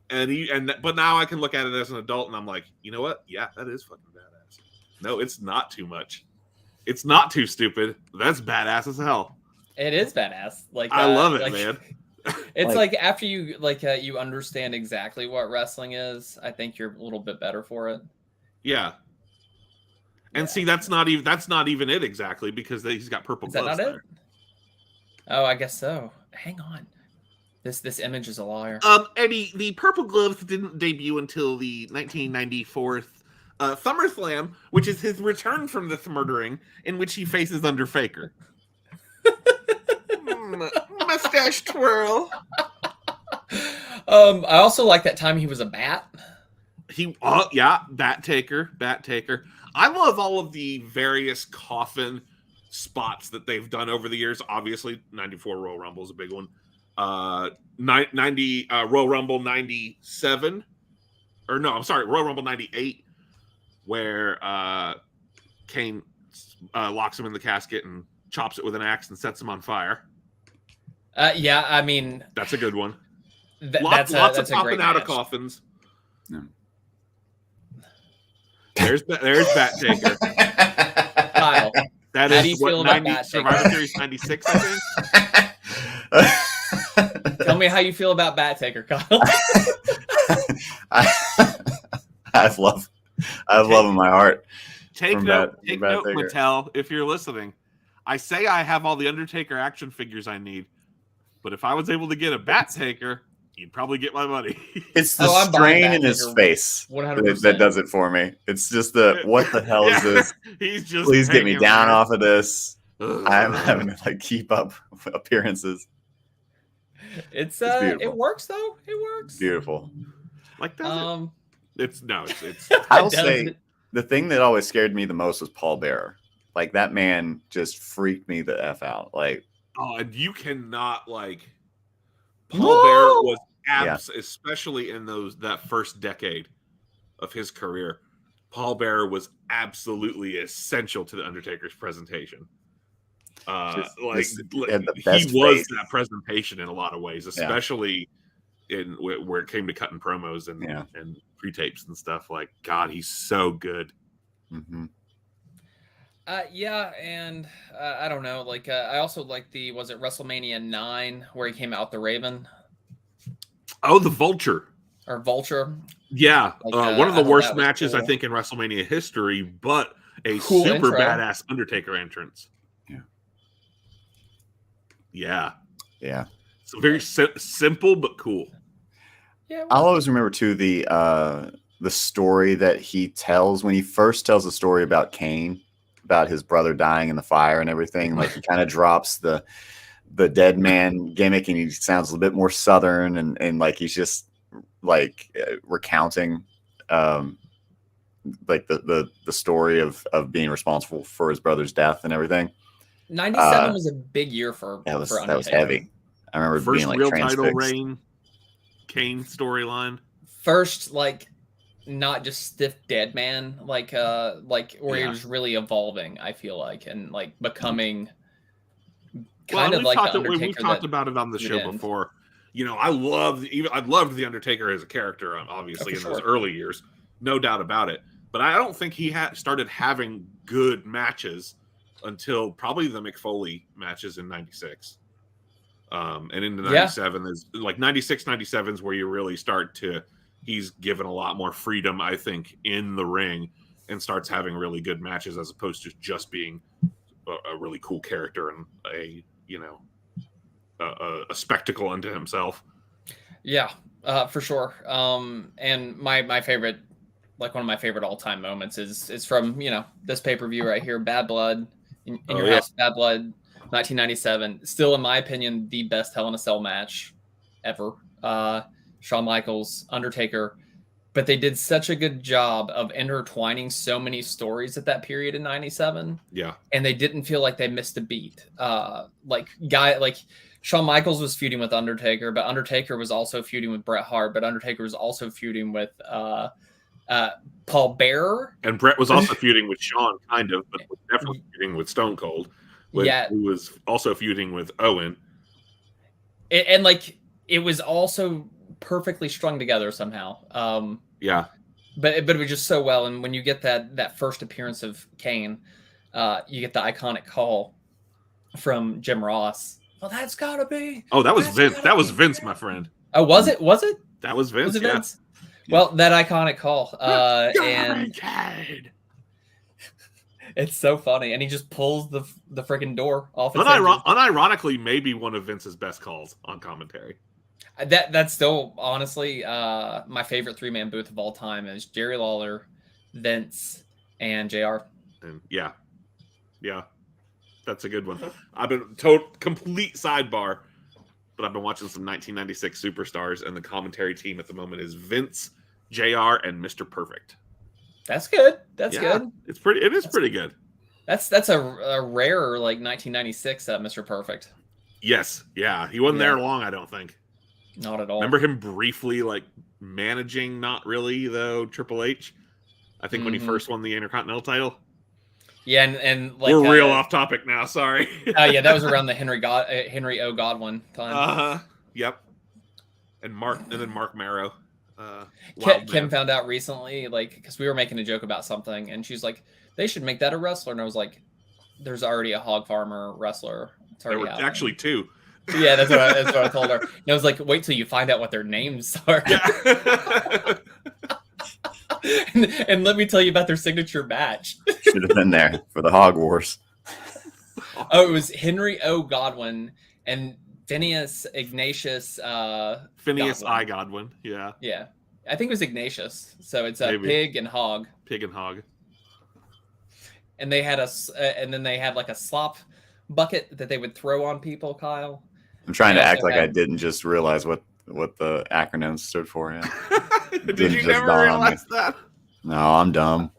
A: But now I can look at it as an adult, and I'm like, you know what? Yeah, that is fucking badass. No, it's not too much. It's not too stupid. That's badass as hell.
B: It is badass. Like
A: I love it, man.
B: It's like after you you understand exactly what wrestling is, I think you're a little bit better for it.
A: Yeah. And see, that's not even it exactly, because he's got purple
B: Is that
A: gloves
B: not
A: there.
B: it? Oh, I guess so. Hang on. This image is a liar.
A: Eddie, the purple gloves didn't debut until the 1994 SummerSlam, which is his return from this murdering, in which he faces Undertaker. Mustache twirl.
B: I also like that time he was a bat.
A: Bat Taker. I love all of the various coffin spots that they've done over the years. Obviously, 94 Royal Rumble is a big one. 90 Royal Rumble 97, or no, I'm sorry, Royal Rumble 98, where Kane locks him in the casket and chops it with an axe and sets him on fire.
B: Yeah, I mean,
A: that's a good one.
B: That's
A: of
B: a
A: popping
B: great
A: out
B: match.
A: of coffins.
C: Yeah.
A: There's Bat Taker.
B: Kyle,
A: That
B: how do you
A: is what
B: feel about
A: 90
B: Bat Taker?
A: Survivor Series 96, I think.
B: Tell me how you feel about Bat Taker, Kyle.
C: I have love in my heart.
A: Take
C: From
A: note,
C: Bat Taker.
A: Mattel, if you're listening. I say I have all the Undertaker action figures I need, but if I was able to get a Bat Taker, you'd probably get my money.
C: It's the
B: I'm buying
C: strain in
B: Bat
C: his
B: Taker
C: face
B: 100%.
C: that does it for me. It's just the what the hell is this?
A: He's just
C: Please get me
A: hanging
C: down
A: there.
C: off of this.
A: Ugh.
C: I'm having to like keep up with appearances.
B: It's
C: beautiful.
B: it works though. It works.
C: Beautiful.
A: Like that. It's
C: I'll
B: Does
C: say
B: it?
C: the thing that always scared me the most was Paul Bearer. Like that man just freaked me the F out. Like,
A: oh, and you cannot like Paul
B: No!
A: Bearer was
C: Yeah.
A: especially in that first decade of his career. Paul Bearer was absolutely essential to the Undertaker's presentation. Had the
C: he
A: best
C: was
A: face. That presentation in a lot of ways, especially in where it came to cutting promos and pre-tapes and stuff. Like, God, he's so good.
C: Mm-hmm.
B: And I don't know. Like, I also like was it WrestleMania 9 where he came out the Raven
A: Oh, the Vulture.
B: or Vulture?
A: Yeah,
B: Like,
A: one of the
B: I thought
A: worst
B: that was
A: matches I
B: cool.
A: think in WrestleMania history, but a
B: Cool
A: super
B: intro.
A: badass Undertaker entrance.
C: Yeah.
A: So very simple but cool.
B: Yeah.
C: I'll always remember too the story that he tells when he first tells the story about Kane, about his brother dying in the fire and everything. Like he kind of drops the dead man gimmick and he sounds a little bit more southern and like he's just like recounting like the story of being responsible for his brother's death and everything.
B: 97 was a big year for
C: That was
B: Undertaker.
C: heavy. I remember
A: First
C: being like
A: real
C: transfixed.
A: title reign, Kane storyline.
B: First, like, not just stiff dead man, like where he was really evolving. I feel like and like becoming kind of like the Undertaker.
A: We've talked about it on the show
B: didn't.
A: before. You know, I loved the Undertaker as a character, obviously
B: for
A: in those
B: sure.
A: early years, no doubt about it. But I don't think he started having good matches until probably the Mick Foley matches in '96. And into 97 is like 96, 97 is where you really start to, he's given a lot more freedom, I think, in the ring and starts having really good matches as opposed to just being a really cool character and a spectacle unto himself.
B: Yeah, for sure. And my favorite, like one of my favorite all time moments is from this pay per view right here, Bad Blood in your house, Bad Blood, 1997. Still, in my opinion, the best Hell in a Cell match ever. Shawn Michaels, Undertaker, but they did such a good job of intertwining so many stories at that period in 97.
A: Yeah.
B: And they didn't feel like they missed a beat. Like Shawn Michaels was feuding with Undertaker, but Undertaker was also feuding with Bret Hart, but Undertaker was also feuding with Paul Bearer.
A: And Bret was also feuding with Shawn, kind of, but was definitely feuding with Stone Cold. Who was also feuding with Owen.
B: And like, it was also perfectly strung together somehow.
A: Yeah.
B: But it was just so well. And when you get that first appearance of Kane, you get the iconic call from Jim Ross. Well, that's gotta be.
A: Oh, that was Vince. That was Vince, my friend.
B: Oh, was it? Was it?
A: That was Vince.
B: Was it
A: yeah.
B: Vince? Well, that iconic call. And It's so funny, and he just pulls the freaking door off. Its hinges.
A: Unironically, maybe one of Vince's best calls on commentary.
B: That's still honestly my favorite 3-man booth of all time is Jerry Lawler, Vince, and JR.
A: And yeah, that's a good one. I've been complete sidebar, but I've been watching some 1996 Superstars, and the commentary team at the moment is Vince, JR, and Mr. Perfect.
B: That's good. That's good.
A: It is pretty good.
B: That's a rare like 1996 Mr. Perfect.
A: Yes, yeah, he wasn't there long. I don't think.
B: Not at all.
A: Remember him briefly like managing, not really though, Triple H. I think when he first won the Intercontinental title.
B: Yeah, and like
A: we're real off topic now. Sorry.
B: Yeah, that was around the Henry O. Godwin time.
A: Yep. And then Mark Marrow.
B: Kim found out recently, like, because we were making a joke about something, and she's like, "They should make that a wrestler." And I was like, "There's already a hog farmer wrestler."
A: There were actually two.
B: Yeah, that's what I told her. And I was like, "Wait till you find out what their names are."
A: Yeah.
B: and let me tell you about their signature match.
C: Should have been there for the Hog Wars.
B: Oh, it was Henry O. Godwin and Phineas Ignatius.
A: Phineas
B: Godwin.
A: I. Godwin. Yeah.
B: Yeah. I think it was Ignatius. So it's
A: Maybe.
B: Pig and Hog.
A: Pig and Hog.
B: And they had and then they had like a slop bucket that they would throw on people, Kyle.
C: I'm trying to act like I didn't just realize what the acronyms stood for. Yeah.
A: Did you never realize that?
C: No, I'm dumb.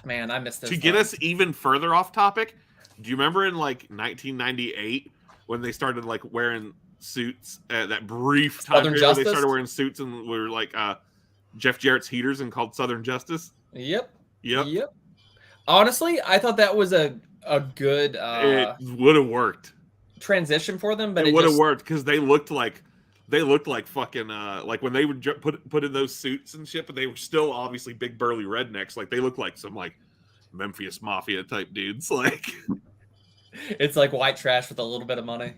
B: Man, I missed this.
A: To get us even further off topic, do you remember in like 1998 when they started like wearing suits? That brief time
B: Southern
A: period where they
B: Justice?
A: started wearing suits and were like Jeff Jarrett's heaters and called Southern Justice.
B: Yep.
A: Yep.
B: Honestly, I thought that was a good
A: it would have worked.
B: Transition for them, but
A: it would have worked because they looked like fucking like when they would put in those suits and shit, but they were still obviously big burly rednecks. Like they looked like some like Memphis Mafia type dudes. Like
B: it's like white trash with a little bit of money.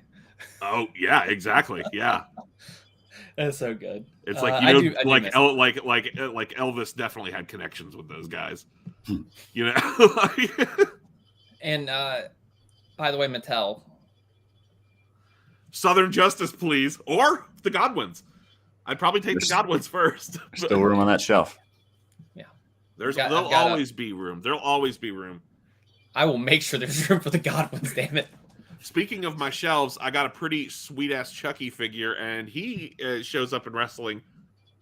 A: Oh yeah, exactly. Yeah,
B: that's so good.
A: It's like like Elvis definitely had connections with those guys. You know.
B: And by the way, Mattel.
A: Southern Justice, please, or the Godwins. I'd probably take the Godwins first.
C: Still room on that shelf.
B: Yeah,
A: there'll always be room. There'll always be room.
B: I will make sure there's room for the Godwins. Damn it.
A: Speaking of my shelves, I got a pretty sweet ass Chucky figure, and he shows up in wrestling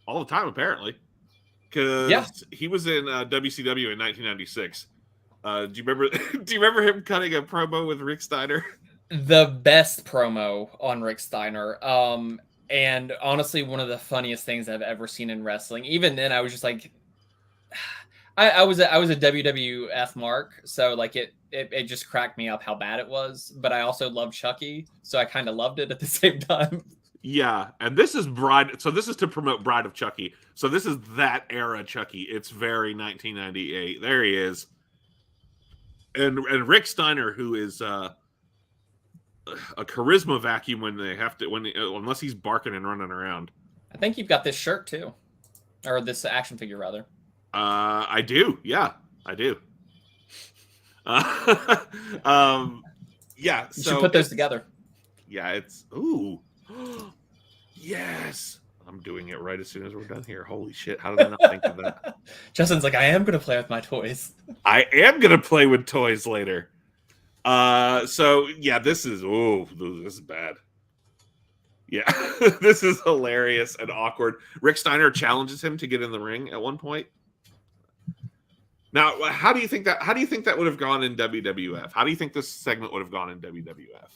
A: all the time apparently, because he was in WCW in 1996. Do you remember? Do you remember him cutting a promo with Rick Steiner?
B: The best promo on Rick Steiner. And honestly, one of the funniest things I've ever seen in wrestling. Even then, I was just like, I was a WWF mark, so like it just cracked me up how bad it was. But I also loved Chucky, so I kind of loved it at the same time.
A: Yeah, and this is Bride. So this is to promote Bride of Chucky. So this is that era Chucky. It's very 1998. There he is, and Rick Steiner, who is a charisma vacuum when they have to unless he's barking and running around.
B: I think you've got this shirt too, or this action figure rather.
A: I do. Yeah, I do. Yeah.
B: You should put those together.
A: Yeah, it's yes. I'm doing it right as soon as we're done here. Holy shit! How did I not think of that?
B: Justin's like, I am gonna play with my toys.
A: I am gonna play with toys later. So yeah, this is bad. Yeah, this is hilarious and awkward. Rick Steiner challenges him to get in the ring at one point. Now, how do you think that would have gone in WWF? How do you think this segment would have gone in WWF?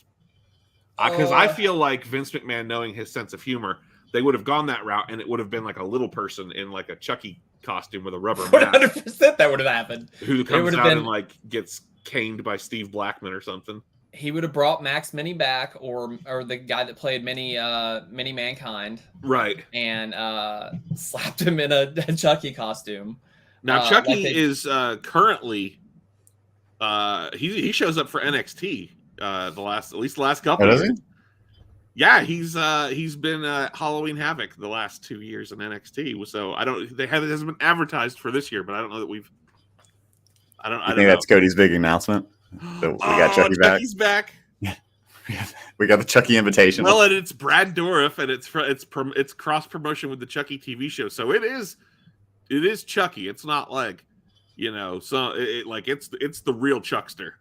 A: Because I feel like Vince McMahon, knowing his sense of humor, they would have gone that route, and it would have been like a little person in like a Chucky costume with a rubber mask.
B: 100% that would have happened.
A: Who comes out and like gets caned by Steve Blackman or something.
B: He would have brought Max Mini back, or the guy that played Mini Mankind,
A: right?
B: And slapped him in a Chucky costume.
A: Now Chucky is currently he shows up for NXT the last couple.
C: Does he?
A: Yeah, he's been Halloween Havoc the last 2 years in NXT. So it hasn't been advertised for this year, but I don't know that we've. I don't
C: think
A: know.
C: that's Cody's big announcement. So we got Chucky
A: Chucky's back.
C: We got the Chucky invitation.
A: Well, and it's Brad Dourif, and it's cross promotion with the Chucky TV show. So it is Chucky. It's not like, so it's the real Chuckster.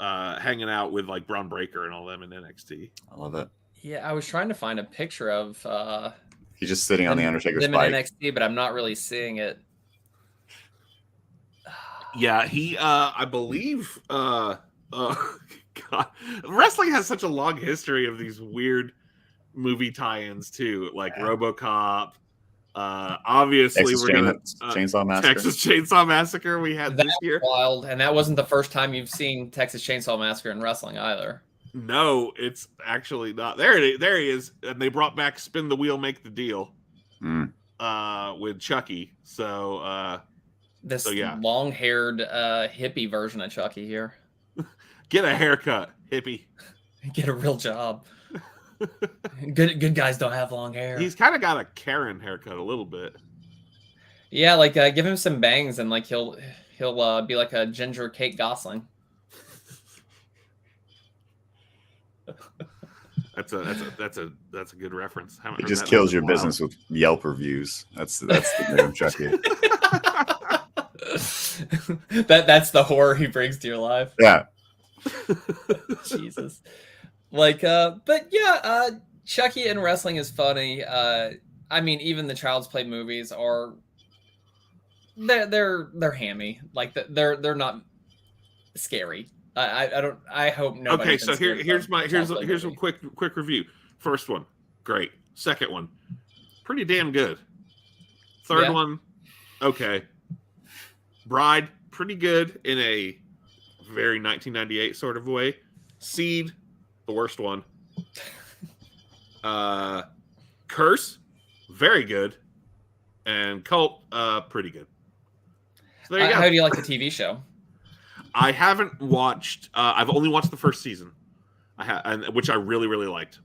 A: Hanging out with like Braun Breaker and all them in NXT.
C: I love it.
B: Yeah, I was trying to find a picture of
C: he's just sitting on the Undertaker's
B: them
C: bike.
B: in NXT, but I'm not really seeing it.
A: Yeah, he I believe God, wrestling has such a long history of these weird movie tie-ins too, like RoboCop. Obviously,
C: Texas
A: we're gonna
C: Chainsaw Massacre.
A: Texas Chainsaw Massacre we had this year.
B: Wild, and that wasn't the first time you've seen Texas Chainsaw Massacre in wrestling either.
A: No, it's actually not. There he is, and they brought back Spin the Wheel, Make the Deal with Chucky. So
B: long-haired hippie version of Chucky here.
A: Get a haircut, hippie.
B: Get a real job. Good guys don't have long hair.
A: He's kind of got a Karen haircut a little bit.
B: Yeah, like give him some bangs and like he'll be like a ginger Kate Gosling.
A: That's a good reference.
C: It just kills your business with Yelp reviews. That's the name, Chucky.
B: That's the horror he brings to your life.
C: Yeah.
B: Jesus. But yeah, Chucky in wrestling is funny. I mean, even the Child's Play movies are they're hammy. Like they're not scary. I hope nobody.
A: Okay, so here's a quick review. First one, great. Second one, pretty damn good. Third one, okay. Bride, pretty good in a very 1998 sort of way. Seed, the worst one. Curse, very good. And Cult, pretty good. So there you go.
B: How do you like the TV show?
A: I haven't watched. I've only watched the first season, which I really really liked.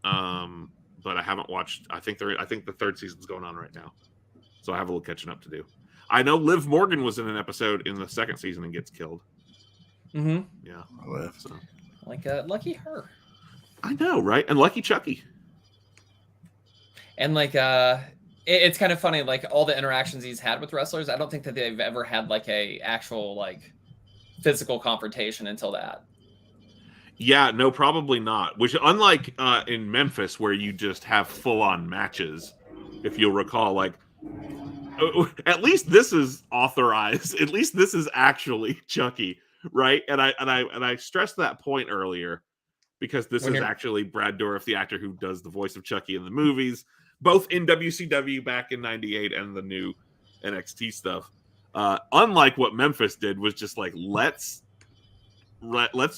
A: But I haven't watched. I think the third season's going on right now, so I have a little catching up to do. I know Liv Morgan was in an episode in the second season and gets killed.
B: Mm-hmm.
A: Yeah,
C: Liv.
A: So.
B: Lucky her.
A: I know, right? And lucky Chucky.
B: And it's kind of funny. Like all the interactions he's had with wrestlers, I don't think that they've ever had like a actual physical confrontation until that.
A: Yeah, no, probably not. Which, unlike in Memphis, where you just have full-on matches, if you'll recall, at least this is authorized. At least this is actually Chucky, right? And I stressed that point earlier because this is actually Brad Dourif, the actor who does the voice of Chucky in the movies, both in WCW back in '98 and the new NXT stuff. Unlike what Memphis did, was just like let's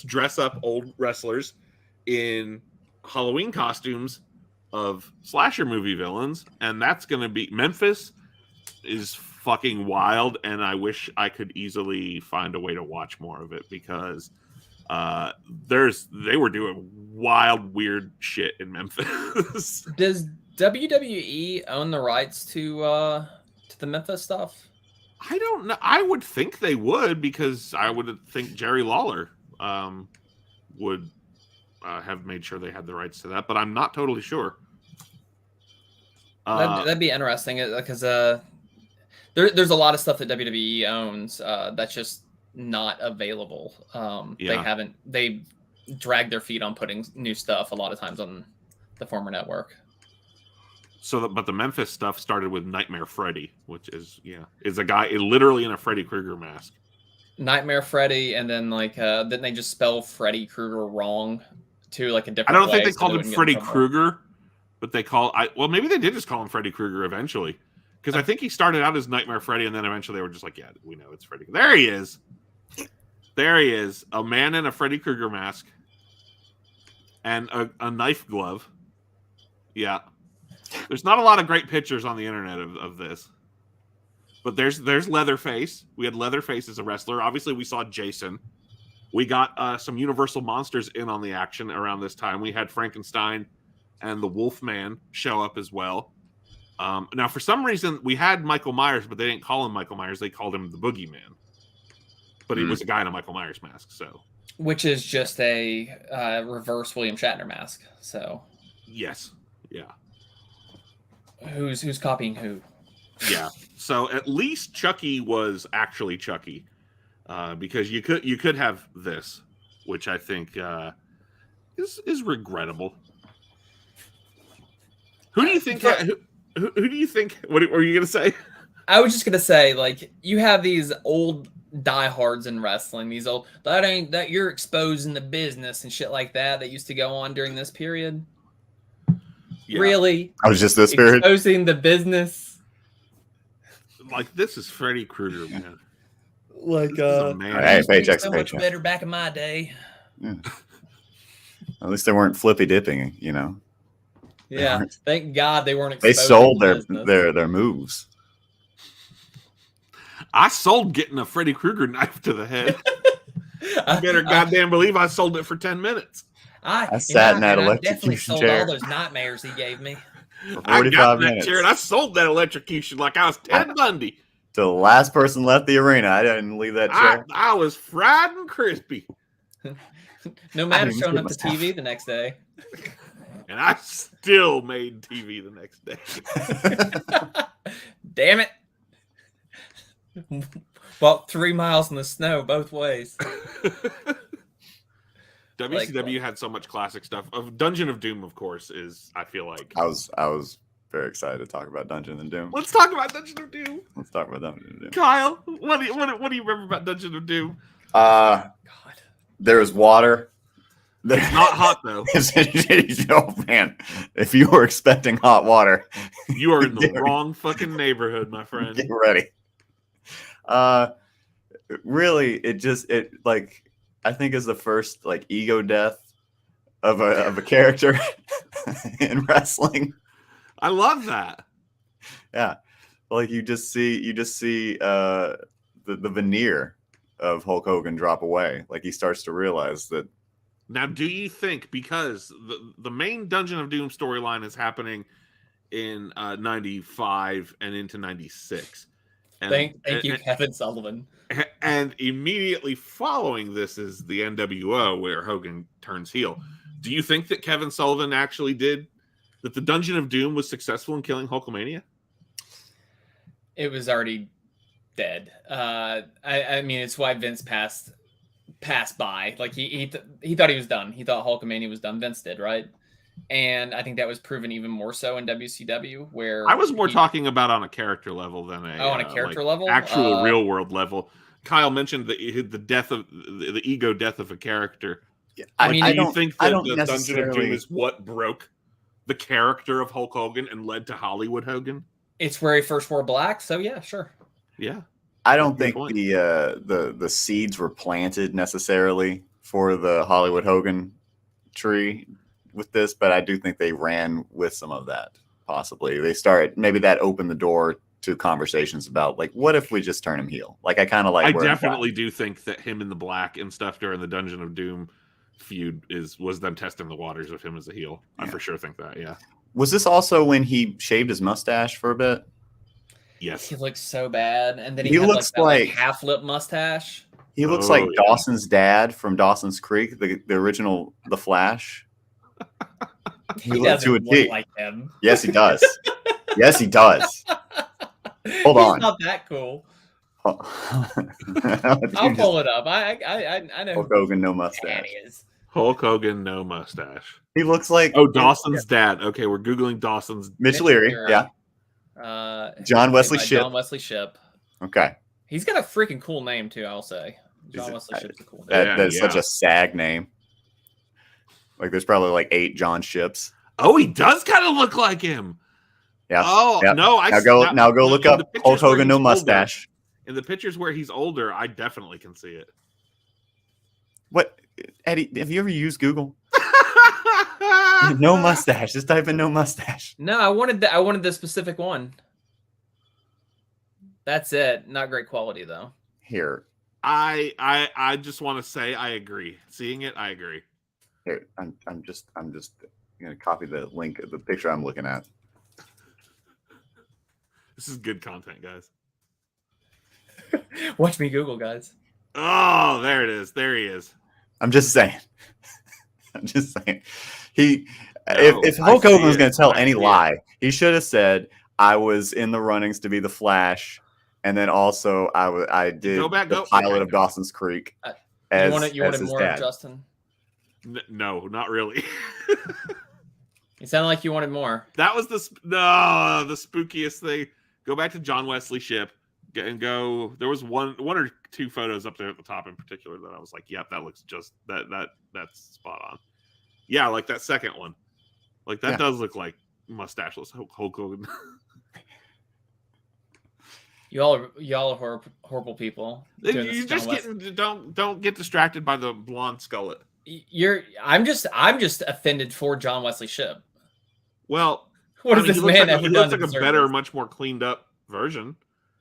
A: dress up old wrestlers in Halloween costumes of slasher movie villains, and that's gonna be Memphis is fucking wild, and I wish I could easily find a way to watch more of it because they were doing wild, weird shit in Memphis.
B: Does WWE own the rights to the Memphis stuff?
A: I don't know. I would think they would because I would think Jerry Lawler would have made sure they had the rights to that, but I'm not totally sure.
B: That'd be interesting because there's a lot of stuff that WWE owns that's just not available. They dragged their feet on putting new stuff a lot of times on the former network.
A: But the Memphis stuff started with Nightmare Freddy, which is a guy literally in a Freddy Krueger mask.
B: Nightmare Freddy, and then didn't they just spell Freddy Krueger wrong too, like a different?
A: I don't think they called him Freddy Krueger, but maybe they did just call him Freddy Krueger eventually, because I think he started out as Nightmare Freddy, and then eventually they were just like, yeah, we know it's Freddy. There he is, a man in a Freddy Krueger mask and a knife glove. Yeah. There's not a lot of great pictures on the internet of this, but there's Leatherface. We had Leatherface as a wrestler. Obviously, we saw Jason. We got some Universal monsters in on the action around this time. We had Frankenstein and the Wolfman show up as well. Now, for some reason, we had Michael Myers, but they didn't call him Michael Myers. They called him the Boogeyman. But he was a guy in a Michael Myers mask, so.
B: Which is just a reverse William Shatner mask. So.
A: Yes. Yeah.
B: Who's copying who?
A: Yeah. So at least Chucky was actually Chucky, because you could have this, which I think is regrettable. Who do you think? Who do you think? What were you gonna say?
B: I was just gonna say, like, you have these old diehards in wrestling, these old that you're exposing the business and shit like that used to go on during this period. Yeah. Really?
C: I was just this period
B: exposing the business.
A: Like, this is Freddy Krueger, man.
B: Like,
C: hey, paycheck's
B: so much better back in my day.
C: Yeah. At least they weren't flippy dipping, you know.
B: Yeah, thank God they weren't.
C: They sold their moves.
A: I sold getting a Freddy Krueger knife to the head. You better goddamn believe I sold it for 10 minutes.
C: I sat in that electrocution chair.
B: All those nightmares he gave me.
C: For 45 minutes.
A: Chair and I sold that electrocution like I was Ted Bundy.
C: Till the last person left the arena, I didn't leave that chair.
A: I was fried and crispy.
B: No matter showing up to TV the next day.
A: And I still made TV the next day.
B: Damn it. Walked 3 miles in the snow both ways.
A: WCW had so much classic stuff. Dungeon of Doom, of course, is, I feel like.
C: I was very excited to talk about Dungeon of Doom.
A: Let's talk about Dungeon of Doom.
C: Let's talk about Dungeon of Doom.
A: Kyle, what do you remember about Dungeon of Doom?
C: God. There was water.
A: It's not hot, though.
C: Oh, man. If you were expecting hot water,
A: you are in the wrong fucking neighborhood, my friend.
C: Get ready. Really, it I think is the first like ego death of a character in wrestling.
A: I love that.
C: Yeah, like you just see the veneer of Hulk Hogan drop away. Like he starts to realize that.
A: Now, do you think, because the main Dungeon of Doom storyline is happening in 95 and into 96.
B: Thank you, Kevin Sullivan.
A: And immediately following this is the NWO, where Hogan turns heel. Do you think that Kevin Sullivan actually that the Dungeon of Doom was successful in killing Hulkamania?
B: It was already dead. I mean, it's why Vince passed by. Like he thought he was done. He thought Hulkamania was done. Vince did, right? And I think that was proven even more so in WCW, where
A: I was more talking about on a character level than
B: on a character level,
A: actual real world level. Kyle mentioned the death of the ego death of a character.
C: Yeah,
A: I mean, do you think that the Dungeon of Doom is what broke the character of Hulk Hogan and led to Hollywood Hogan?
B: It's where he first wore black, so yeah, sure.
A: Yeah.
C: I don't think the seeds were planted necessarily for the Hollywood Hogan tree with this, but I do think they ran with some of that. Possibly maybe that opened the door to conversations about like, what if we just turn him heel? Like I kind of like.
A: I definitely do think that him in the black and stuff during the Dungeon of Doom feud was them testing the waters of him as a heel. Yeah. I for sure think that. Yeah.
C: Was this also when he shaved his mustache for a bit?
A: Yes.
B: He looks so bad, and then he looks like half lip mustache.
C: He looks like Dawson's dad from Dawson's Creek, the original The Flash.
B: He doesn't look like him.
C: Yes, he does. Yes, he does. Hold on.
B: He's not that cool. I'll pull it up. I know.
C: Hulk Hogan, no mustache.
A: Hulk Hogan, no mustache.
C: He looks like
A: Dawson's dad. Okay, we're googling Dawson's.
C: Mitch Leary. Yeah. John Wesley Shipp.
B: John Wesley Shipp.
C: Okay.
B: He's got a freaking cool name too. I'll say. John Wesley Shipp's a cool name.
C: That's such a SAG name. Like there's probably like 8 John Shipps.
A: Oh, he does kind of look like him.
C: Yeah.
A: Oh no!
C: Now go look up Hulk Hogan no mustache.
A: In the pictures where he's older, I definitely can see it.
C: What, Eddie? Have you ever used Google? No mustache. Just type in no mustache.
B: No, I wanted the specific one. That's it. Not great quality though.
C: Here,
A: I just want to say I agree. Seeing it, I agree.
C: Here, I'm just gonna copy the link of the picture I'm looking at.
A: This is good content, guys.
B: Watch me Google, guys.
A: Oh, there it is. There he is.
C: I'm just saying. I'm just saying.
A: No,
C: If Hulk
A: I see
C: Hogan was going
A: it.
C: to tell
A: I
C: any
A: see it.
C: lie, he should have said, "I was in the runnings to be the Flash, and then also I did the pilot
A: okay.
C: of Dawson's Creek
B: You
C: as
B: wanted
C: his
B: more,
C: dad."
B: Justin?
A: No, not really.
B: You sounded like you wanted more.
A: That was the spookiest thing. Go back to John Wesley Ship and go. There was one or two photos up there at the top in particular that I was like, "Yep, that looks just that's spot on." Yeah, like that second one. Like that does look like mustacheless Hulk Hogan.
B: Y'all are horrible people.
A: You just don't get distracted by the blonde skullet.
B: I'm just offended for John Wesley Shipp.
A: Well,
B: What has this man ever
A: he
B: done?
A: looks like a
B: deserve
A: better,
B: this?
A: much more cleaned up version.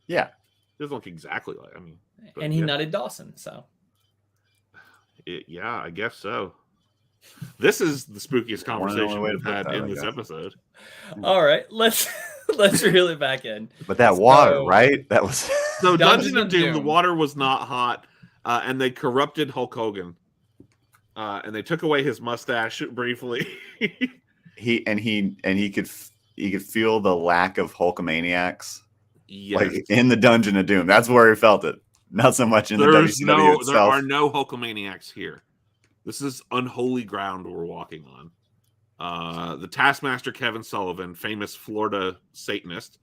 C: Yeah,
A: He doesn't look exactly like. I mean, but
B: And he
A: yeah.
B: nutted Dawson, so.
A: Yeah, I guess so. This is the spookiest
C: One and only
A: conversation
C: way to
A: we've
C: put
A: had
C: that,
A: in
C: I
A: this
C: guess.
A: episode.
B: All right, let's reel it back in.
C: but that water, right? That was
A: So
B: Dungeon
A: Dungeon of
B: of
A: Doom, the
B: Doom.
A: water was not hot, and they corrupted Hulk Hogan, and they took away his mustache briefly.
C: he could feel the lack of Hulkamaniacs
A: Yes.
C: like in the Dungeon of Doom. That's where he felt it. Not so much in the WCW itself.
A: There are no Hulkamaniacs here. This is unholy ground we're walking on. The Taskmaster Kevin Sullivan, famous Florida Satanist.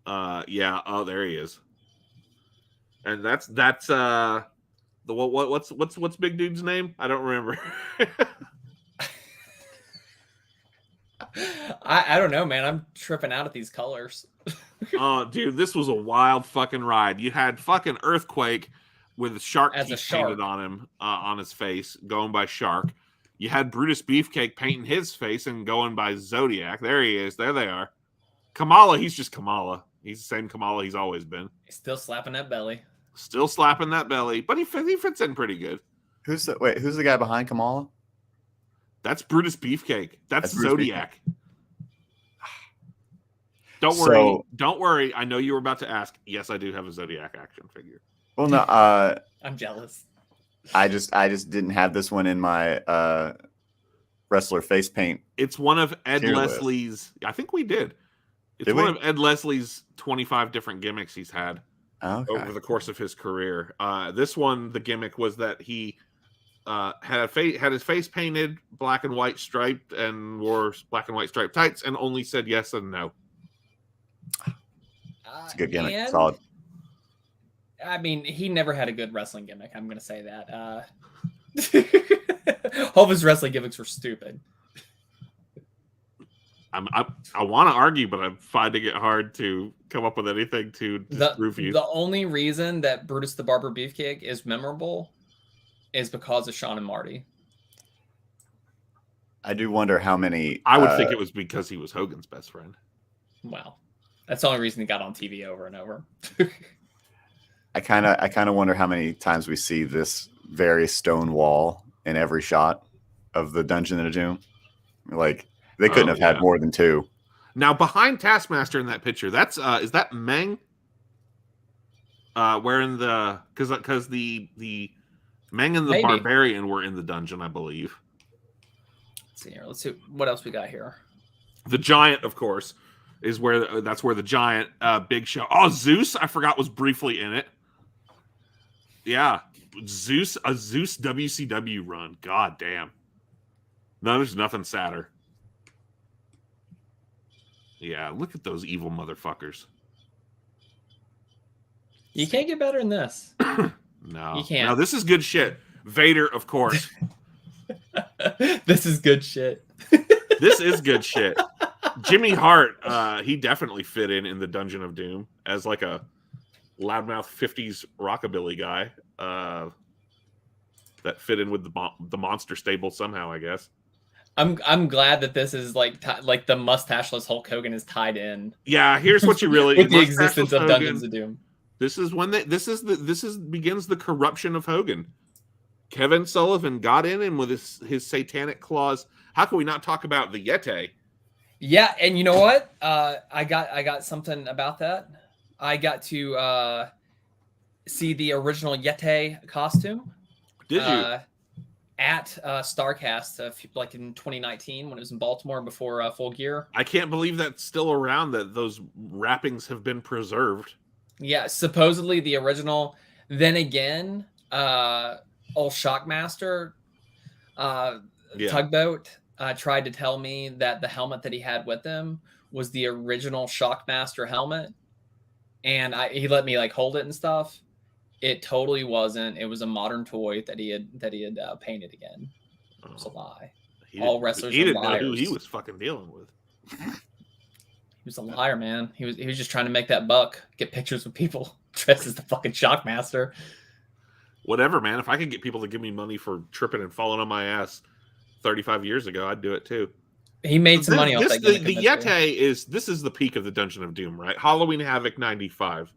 A: There he is. And that's the what's big dude's name? I don't remember.
B: I don't know, man. I'm tripping out at these colors.
A: Oh, dude, this was a wild fucking ride. You had fucking Earthquake with shark
B: As a
A: teeth
B: shark.
A: painted on him, on his face, going by Shark. You had Brutus Beefcake painting his face and going by Zodiac. There he is. There they are. Kamala, he's just Kamala. He's the same Kamala he's always been.
B: He's still slapping that belly.
A: Still slapping that belly, but he fits in pretty good.
C: Who's the guy behind Kamala?
A: That's Brutus Beefcake. That's
C: Brutus
A: Zodiac. Don't
C: So-
A: worry. Don't worry. I know you were about to ask. Yes, I do have a Zodiac action figure.
C: Well, no,
B: I'm jealous.
C: I just didn't have this one in my wrestler face paint.
A: It's one of Ed
C: Tier list.
A: Leslie's. I think we did. It's
C: Did
A: one
C: we?
A: of Ed Leslie's 25 different gimmicks he's had
C: Okay.
A: over the course of his career. This one, the gimmick was that he had his face painted black and white striped and wore black and white striped tights and only said yes and no.
C: It's a good gimmick.
B: And-
C: Solid.
B: I mean, he never had a good wrestling gimmick. I'm going to say that. All of his wrestling gimmicks were stupid.
A: I want to argue, but I'm finding it hard to come up with anything to disprove you.
B: The only reason that Brutus the Barber Beefcake is memorable is because of Sean and Marty.
C: I do wonder how many.
A: I would think it was because he was Hogan's best friend.
B: Well, that's the only reason he got on TV over and over.
C: I kind of wonder how many times we see this very stone wall in every shot of the Dungeon of Doom. Like they couldn't have had more than two.
A: Now behind Taskmaster in that picture, that's is that Meng? Wearing the because the Meng and the
B: Maybe.
A: Barbarian were in the dungeon, I believe.
B: Let's see here. Let's see what else we got here.
A: The Giant, of course, is where that's where the Giant Big Show. Oh, Zeus, I forgot was briefly in it. Yeah, a Zeus WCW run. God damn. No, there's nothing sadder. Yeah, look at those evil motherfuckers.
B: You can't get better than this.
A: No,
B: You can't.
A: No, this is good shit. Vader, of course.
B: This is good shit.
A: This is good shit. Jimmy Hart, he definitely fit in the Dungeon of Doom as like a loudmouth 50s rockabilly guy that fit in with the monster stable somehow, I guess.
B: I'm glad that this is like the mustacheless Hulk Hogan is tied in
A: Yeah, here's what you really
B: with the
A: Mustacheless
B: existence of
A: Hogan,
B: Dungeons of Doom.
A: This is when begins the corruption of Hogan. Kevin Sullivan got in and with his satanic claws. How can we not talk about the Yeti?
B: Yeah, and you know what? I got something about that. I got to see the original Yeti costume.
A: Did you?
B: At Starcast, like in 2019 when it was in Baltimore before Full Gear.
A: I can't believe that's still around, that those wrappings have been preserved.
B: Yeah, supposedly the original. Then again, old Shockmaster Tugboat tried to tell me that the helmet that he had with him was the original Shockmaster helmet, and he let me like hold it and stuff. It totally wasn't. It was a modern toy that he had painted again. It was a lie. All wrestlers
A: he
B: are
A: didn't
B: liars.
A: know who he was fucking dealing with.
B: He was a liar, man. He was just trying to make that buck, get pictures with people dressed as the fucking Shockmaster.
A: Whatever, man. If I could get people to give me money for tripping and falling on my ass 35 years ago, I'd do it too.
B: He made some money off that.
A: The Yeti is the peak of the Dungeon of Doom, right? Halloween Havoc 95.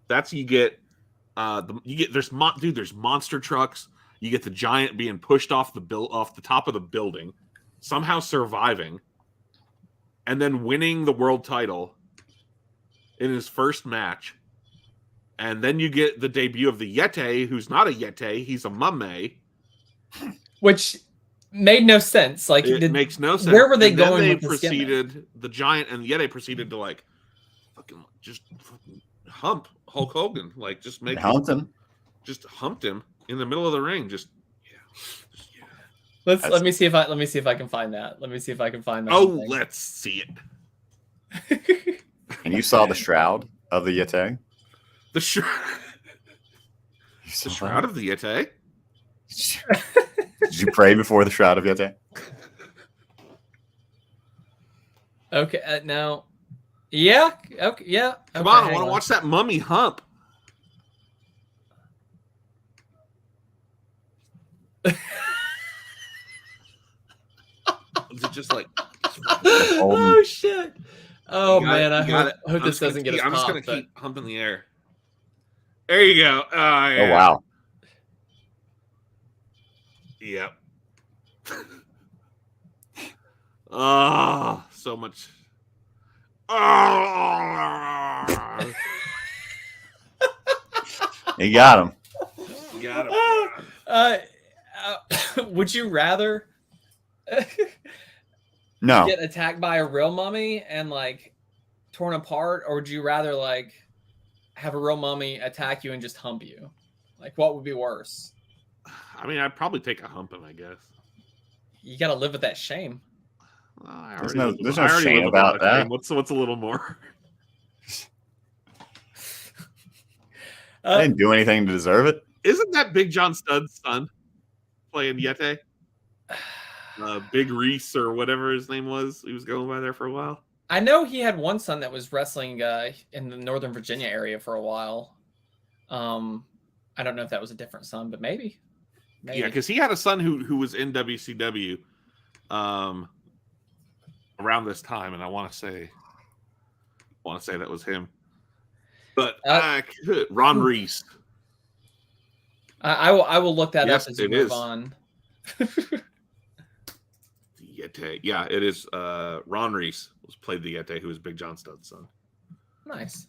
A: That's you get. There's monster trucks. You get the giant being pushed off the top of the building, somehow surviving, and then winning the world title in his first match. And then you get the debut of the Yeti, who's not a Yeti, he's a Mame.
B: Which made no sense. Like
A: it makes no sense.
B: Where were they going?
A: Then
B: with
A: the giant and the Yeti proceeded to like fucking hump Hulk Hogan, like just humped him in the middle of the ring.
B: Let me see if I can find that. Let me see if I can find that.
A: Oh, let's see
C: it. And you saw the shroud of the Yeti?
A: The shroud of the Yeti?
C: Did you pray before the shroud of Yeti?
B: Okay, now. Yeah. Okay. Yeah.
A: Come on, I want to watch that mummy hump. Is it just like?
B: Oh shit! Oh man, I hope this doesn't get us
A: I'm just
B: gonna
A: keep humping the air. There you go. Yeah.
C: Oh wow.
A: Yep. Oh, so much. Oh.
C: You got him.
A: You got him.
B: Would you rather
C: no
B: get attacked by a real mummy and like torn apart, or would you rather like have a real mummy attack you and just hump you? Like, what would be worse?
A: I mean, I'd probably take a humping, I guess.
B: You got to live with that shame.
A: Well,
C: there's no shame about that.
A: Shame. What's a little more?
C: I didn't do anything to deserve it.
A: Isn't that Big John Studd's son playing Yeti? Big Reese or whatever his name was. He was going by there for a while.
B: I know he had one son that was wrestling in the Northern Virginia area for a while. I don't know if that was a different son, but maybe.
A: Yeah, because he had a son who was in WCW around this time, and I want to say that was him. But Ron Reese.
B: I will look that up as we move on.
A: Yeti. Yeah, it is. Ron Reese played the Yeti, who was Big John Studd's son.
B: Nice.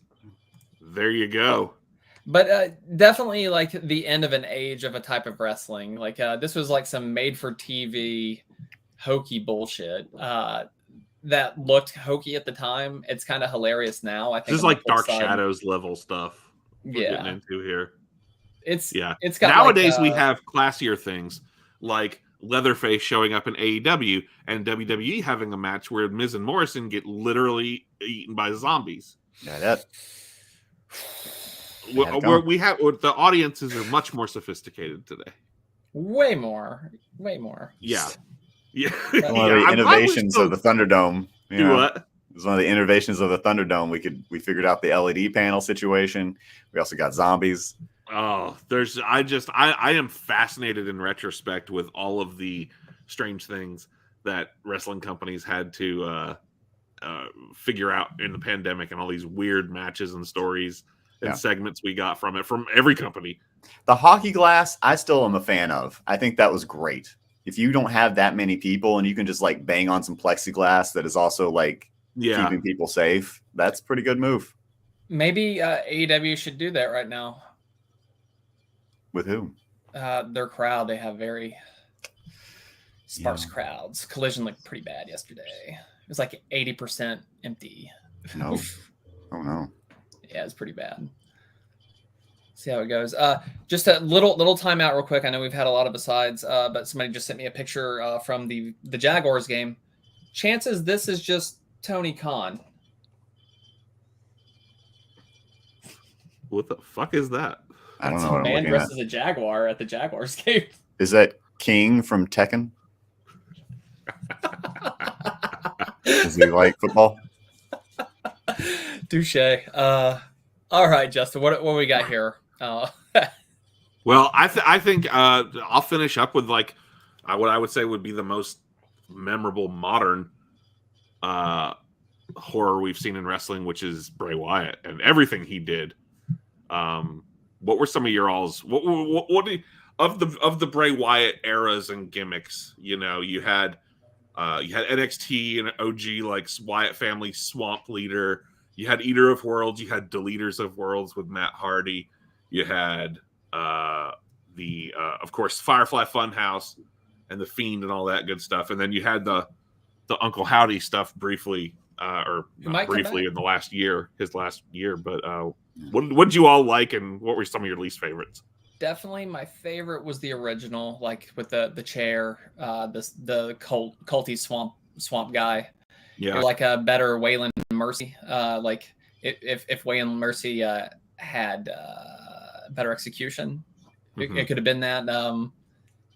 A: There you go.
B: But definitely like the end of an age of a type of wrestling. Like this was like some made-for-TV hokey bullshit that looked hokey at the time. It's kind of hilarious now. I think
A: this is like Dark Shadows level stuff we're
B: yeah.
A: getting into here.
B: It's got
A: nowadays
B: like,
A: we have classier things like Leatherface showing up in AEW and WWE having a match where Miz and Morrison get literally eaten by zombies.
C: Yeah, that.
A: We have the audiences are much more sophisticated today.
B: Way more.
A: Yeah.
C: One of the innovations of the Thunderdome.
A: What?
C: It was one of the innovations of the Thunderdome. We figured out the LED panel situation. We also got zombies.
A: Oh, I am fascinated in retrospect with all of the strange things that wrestling companies had to figure out in the pandemic and all these weird matches and stories and segments we got from it from every company.
C: The hockey glass, I still am a fan of. I think that was great. If you don't have that many people and you can just like bang on some plexiglass that is also like keeping people safe, that's a pretty good move.
B: Maybe AEW should do that right now.
C: With who?
B: Their crowd. They have very sparse crowds. Collision looked pretty bad yesterday. It was like 80% empty.
C: No. Oh no.
B: Yeah, it's pretty bad. See how it goes. Just a little timeout real quick. I know we've had a lot of asides, but somebody just sent me a picture from the Jaguars game. Chances this is just Tony Khan.
A: What the fuck is that?
C: I don't know. What
B: man dressed as a Jaguar at the Jaguars game.
C: Is that King from Tekken? Does he like football?
B: Touche. All right, Justin. What we got here?
A: Well, I think I'll finish up with like what I would say would be the most memorable modern horror we've seen in wrestling, which is Bray Wyatt and everything he did. What were some of your alls? What do you, of the Bray Wyatt eras and gimmicks? You know, you had NXT and OG like Wyatt family Swamp Leader. You had Eater of Worlds. You had Deleters of Worlds with Matt Hardy. You had of course Firefly Funhouse and the Fiend and all that good stuff. And then you had the Uncle Howdy stuff briefly, or not briefly in his last year. But what did you all like, and what were some of your least favorites?
B: Definitely my favorite was the original, like with the chair, the culty swamp guy.
A: Yeah,
B: or like a better Waylon Mercy. Like if Waylon Mercy had better execution, it could have been that.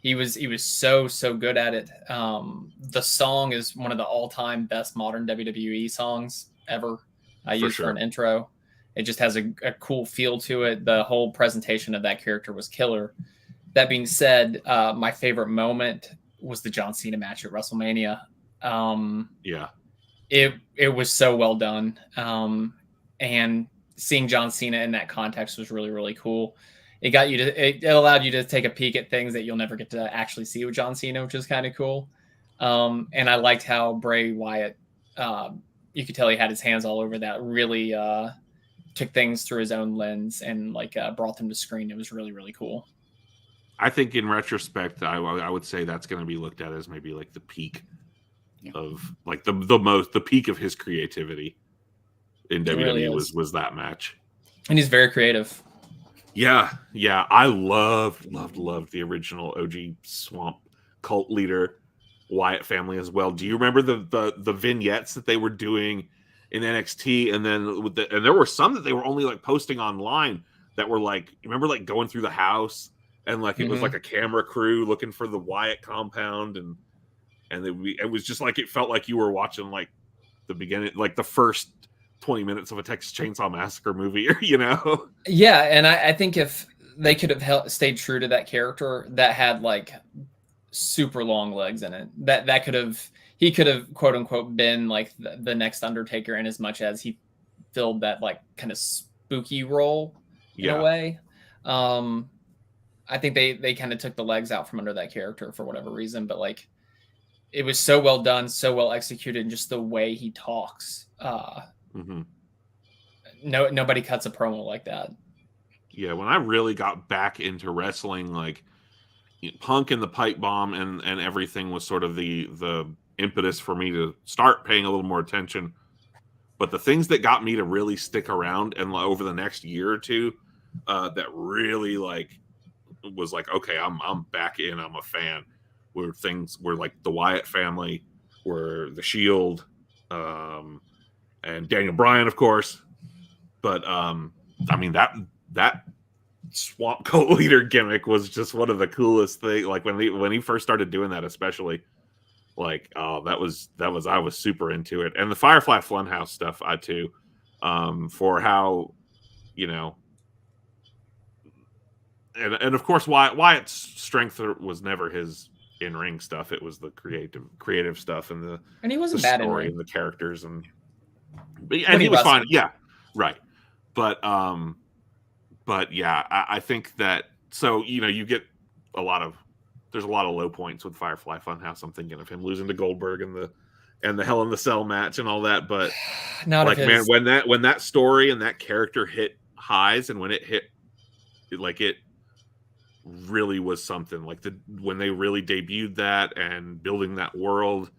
B: He was so good at it. The song is one of the all-time best modern WWE songs ever. I used for an intro. It just has a cool feel to it. The whole presentation of that character was killer. That being said, my favorite moment was the John Cena match at WrestleMania. It was so well done. And seeing John Cena in that context was really, really cool. It allowed you to take a peek at things that you'll never get to actually see with John Cena, which is kind of cool. And I liked how Bray Wyatt, you could tell he had his hands all over that, really took things through his own lens and like brought them to screen. It was really, really cool.
A: I think in retrospect, I would say that's going to be looked at as maybe like the peak of like the peak of his creativity in WWE really was that match.
B: And he's very creative.
A: Yeah. I loved the original OG Swamp Cult Leader Wyatt family as well. Do you remember the vignettes that they were doing in NXT? And then and there were some that they were only like posting online that were like, remember like going through the house and like it was like a camera crew looking for the Wyatt compound, and it was just like, it felt like you were watching like the beginning, like the first 20 minutes of a Texas Chainsaw Massacre movie, you know?
B: Yeah, and I think if they could have stayed true to that character that had like super long legs in it, he could have quote unquote been like the next Undertaker, in as much as he filled that like kind of spooky role in a way. I think they kind of took the legs out from under that character for whatever reason, but like it was so well done, so well executed, and just the way he talks. Nobody cuts a promo like that.
A: Yeah, when I really got back into wrestling, like Punk and the Pipe Bomb and everything was sort of the impetus for me to start paying a little more attention. But the things that got me to really stick around and over the next year or two, that really like was like, okay, I'm back in, I'm a fan. Where things were like the Wyatt family, were the Shield, and Daniel Bryan, of course. But I mean that Swamp Cult Leader gimmick was just one of the coolest things. Like when he first started doing that, especially, like that was I was super into it. And the Firefly Funhouse stuff, I too, for how, you know, and of course Wyatt's strength was never his in-ring stuff. It was the creative stuff and
B: he wasn't
A: the
B: bad
A: story
B: in-ring.
A: and the characters and he was fine. Yeah, right. But but yeah, I think that, so you get there's a lot of low points with Firefly Funhouse. I'm thinking of him losing to Goldberg and the Hell in the Cell match and all that, but
B: Not
A: like,
B: of
A: man,
B: his.
A: when that story and that character hit highs, and when it hit, it really was something. Like when they really debuted that and building that world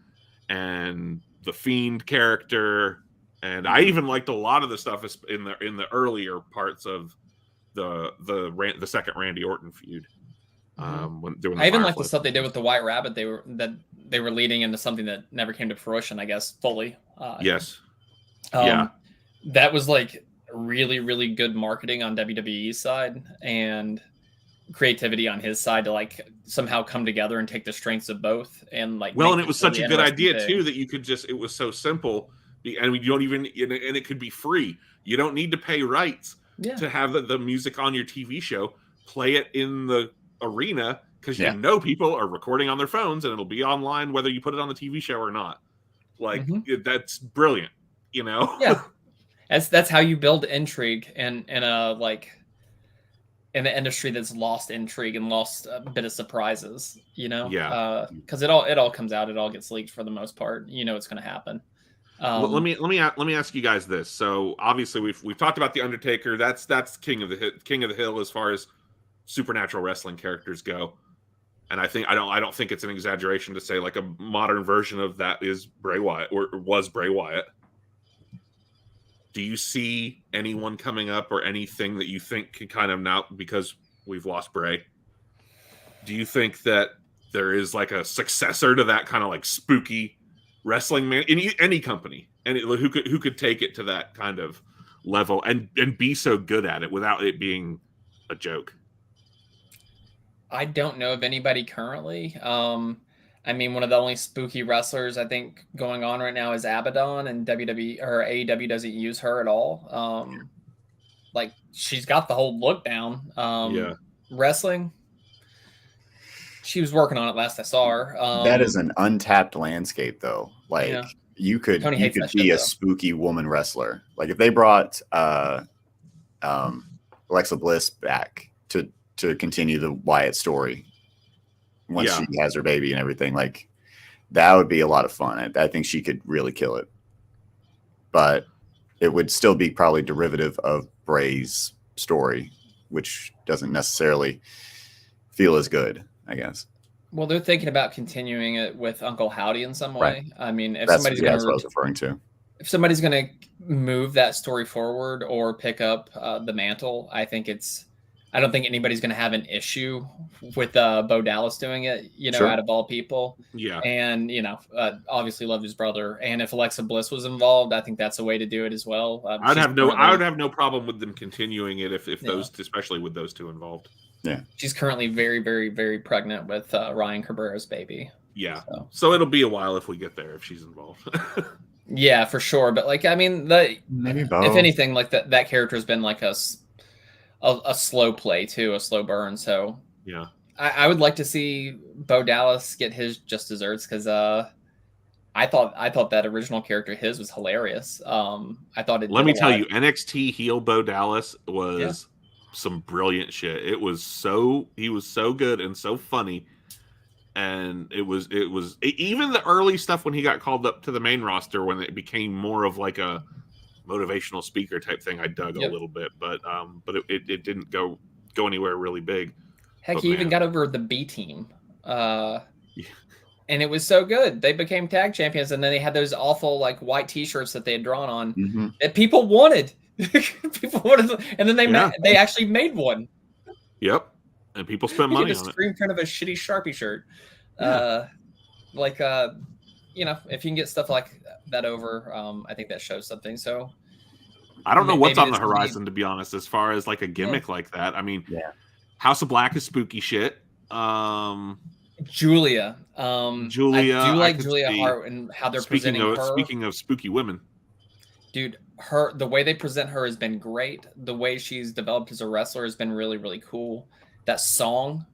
A: and the Fiend character, and I even liked a lot of the stuff in the earlier parts of the second Randy Orton feud. When doing
B: I even like the
A: Firefly
B: stuff they did with the White Rabbit. They were leading into something that never came to fruition, I guess, fully.
A: Yes.
B: Yeah. That was like really, really good marketing on WWE's side and creativity on his side to like somehow come together and take the strengths of both. And like,
A: well, and it was such a good idea too, that you could just, it was so simple. And you don't even, and it could be free. You don't need to pay rights to have the music on your TV show. Play it in the arena, because people are recording on their phones, and it'll be online whether you put it on the TV show or not. Like, that's brilliant,
B: Yeah, that's how you build intrigue in a like in the industry that's lost intrigue and lost a bit of surprises. Because it all comes out, it all gets leaked for the most part. It's going to happen.
A: Let me ask you guys this. So obviously we've talked about the Undertaker. That's King of the Hill as far as supernatural wrestling characters go, and I don't think it's an exaggeration to say like a modern version of that is Bray Wyatt, or was Bray Wyatt. Do you see anyone coming up or anything that you think can kind of, now because we've lost Bray, do you think that there is like a successor to that kind of like spooky wrestling man in any company, and who could take it to that kind of level and be so good at it without it being a joke?
B: I don't know of anybody currently. I mean, one of the only spooky wrestlers I think going on right now is Abaddon, and WWE or AEW doesn't use her at all. Like, she's got the whole look down. Wrestling, she was working on it last I saw her.
C: That is an untapped landscape, though. Like, you could be a spooky woman wrestler. Like, if they brought Alexa Bliss back to continue the Wyatt story once she has her baby and everything, like, that would be a lot of fun. I think she could really kill it, but it would still be probably derivative of Bray's story, which doesn't necessarily feel as good, I guess.
B: Well, they're thinking about continuing it with Uncle Howdy in some way.
C: Right.
B: I mean, if
C: that's
B: somebody's
C: what I
B: going
C: was referring to.
B: If somebody's going to move that story forward or pick up the mantle, I don't think anybody's going to have an issue with Bo Dallas doing it, out of all people.
A: Yeah.
B: And, obviously love his brother. And if Alexa Bliss was involved, I think that's a way to do it as well.
A: I would have no problem with them continuing it if those, especially with those two involved.
C: Yeah.
B: She's currently very, very, very pregnant with Ryan Cabrera's baby.
A: Yeah. So it'll be a while if we get there, if she's involved.
B: Yeah, for sure. But like, I mean,
C: maybe both.
B: If anything, like that character has been like a slow play too, a slow burn. So
A: yeah,
B: I would like to see Bo Dallas get his just desserts, because I thought that original character his was hilarious. I thought it.
A: Let me tell you, NXT heel Bo Dallas was some brilliant shit. He was so good and so funny, and it was even the early stuff when he got called up to the main roster, when it became more of like a motivational speaker type thing, I dug a little bit, but it didn't go anywhere really big.
B: Heck, he even got over the B team, and it was so good. They became tag champions, and then they had those awful like white T-shirts that they had drawn on that people wanted. And then they actually made one.
A: Yep, and people spent money on it.
B: Screen print of a shitty Sharpie shirt. If you can get stuff like that over, I think that shows something. So
A: I don't know what's on the horizon, to be honest, as far as like a gimmick like that. I mean, House of Black is spooky shit.
B: Julia. I do like Julia Hart and how they're presenting her.
A: Speaking of spooky women,
B: dude, the way they present her has been great. The way she's developed as a wrestler has been really, really cool. That song,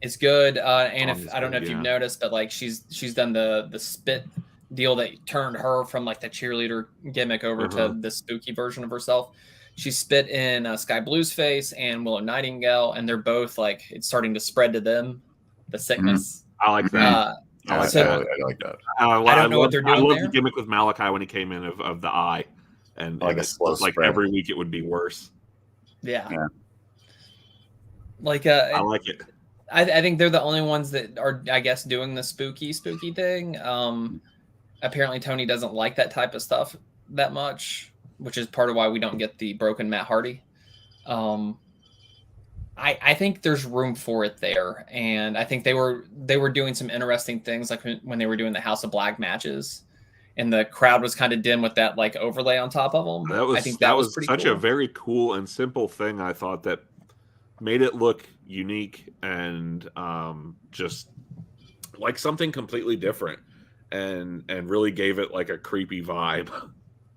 B: it's good. And I don't know if you've noticed, but like she's done the spit deal that turned her from like the cheerleader gimmick over to the spooky version of herself. she spit in Sky Blue's face and Willow Nightingale, and they're both like it's starting to spread to them, the sickness.
A: I like that.
C: I like
B: So-
C: that. I like that.
B: I don't know what they're doing
A: I love
B: there.
A: the gimmick with Malachi when he came in of the eye, and
C: Like a
A: it's
C: slow
A: like
C: spread.
A: every week it would be worse.
B: Yeah.
C: Yeah.
B: Like
A: I like it.
B: I think they're the only ones that are, I guess, doing the spooky thing. Apparently Tony doesn't like that type of stuff that much, which is part of why we don't get the broken Matt Hardy. I think there's room for it there, and I think they were doing some interesting things, like when they were doing the House of Black matches, and the crowd was kind of dim with that like overlay on top of them. I think that was pretty
A: such
B: cool.
A: a very cool and simple thing. I thought that made it look unique and just like something completely different, and really gave it like a creepy vibe.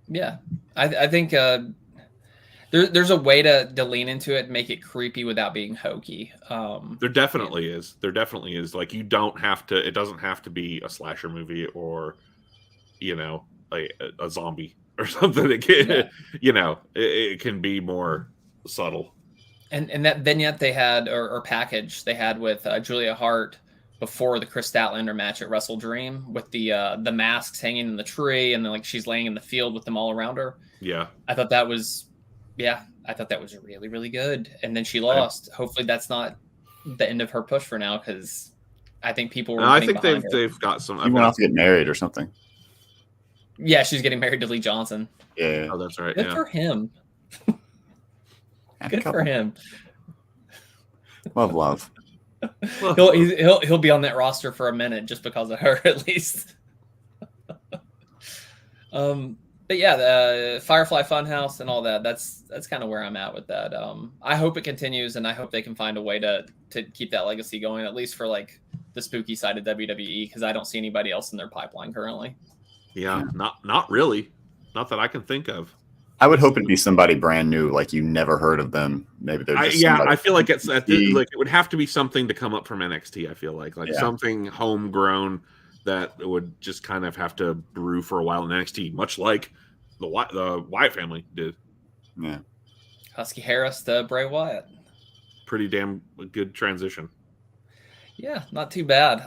B: Yeah, I think there's a way to lean into it and make it creepy without being hokey.
A: There definitely is. There definitely is. Like you don't have to. It doesn't have to be a slasher movie or, you know, a zombie or something. It can,
B: Yeah.
A: you know, it can be more subtle.
B: And that vignette they had or package they had with Julia Hart before the Chris Statlander match at Wrestle Dream with the masks hanging in the tree and then like she's laying in the field with them all around her.
A: Yeah.
B: I thought that was really, really good. And then she lost. Hopefully that's not the end of her push for now, because I think people were.
A: And I think
B: behind her.
A: they've got some.
C: She went off to get married or something.
B: Yeah, she's getting married to Lee Johnson.
C: Yeah.
A: Oh, that's right.
B: Good
A: Yeah.
B: for him.
C: Happy
B: Good
C: couple.
B: for him.
C: Love.
B: He'll be on that roster for a minute just because of her, at least. But yeah, the Firefly Funhouse and all that. That's kind of where I'm at with that. I hope it continues, and I hope they can find a way to keep that legacy going, at least for like the spooky side of WWE, because I don't see anybody else in their pipeline currently.
A: Yeah. Not really. Not that I can think of.
C: I would hope it'd be somebody brand new, like you never heard of them. Maybe they're just somebody-
A: I feel like it's like it would have to be something to come up from NXT. I feel like something homegrown that would just kind of have to brew for a while in NXT, much like the Wyatt family did.
C: Yeah.
B: Husky Harris to Bray Wyatt.
A: Pretty damn good transition.
B: Yeah, not too bad.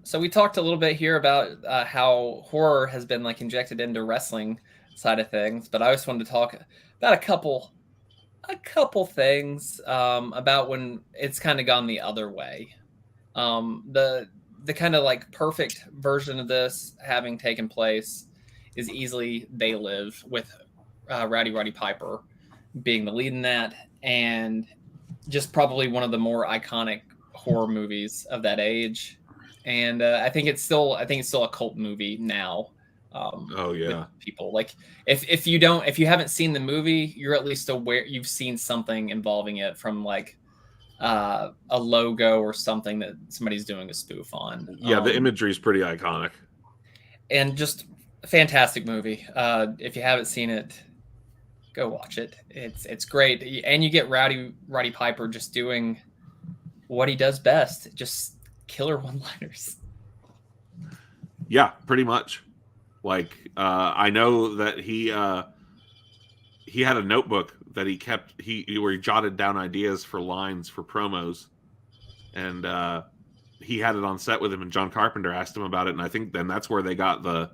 B: So we talked a little bit here about how horror has been like injected into wrestling side of things, but I just wanted to talk about a couple things about when it's kind of gone the other way. The kind of like perfect version of this having taken place is easily They Live, with Rowdy Piper being the lead in that, and just probably one of the more iconic horror movies of that age. And I think it's still a cult movie now.
A: Oh yeah,
B: with people like if you haven't seen the movie, you're at least aware you've seen something involving it from like a logo or something that somebody's doing a spoof on.
A: Yeah, the imagery is pretty iconic,
B: and just a fantastic movie. If you haven't seen it, go watch it. It's great, and you get Rowdy Piper just doing what he does best, just killer one-liners.
A: Yeah, pretty much. Like I know that he had a notebook that he kept where he jotted down ideas for lines for promos, and he had it on set with him, and John Carpenter asked him about it, and I think then that's where they got the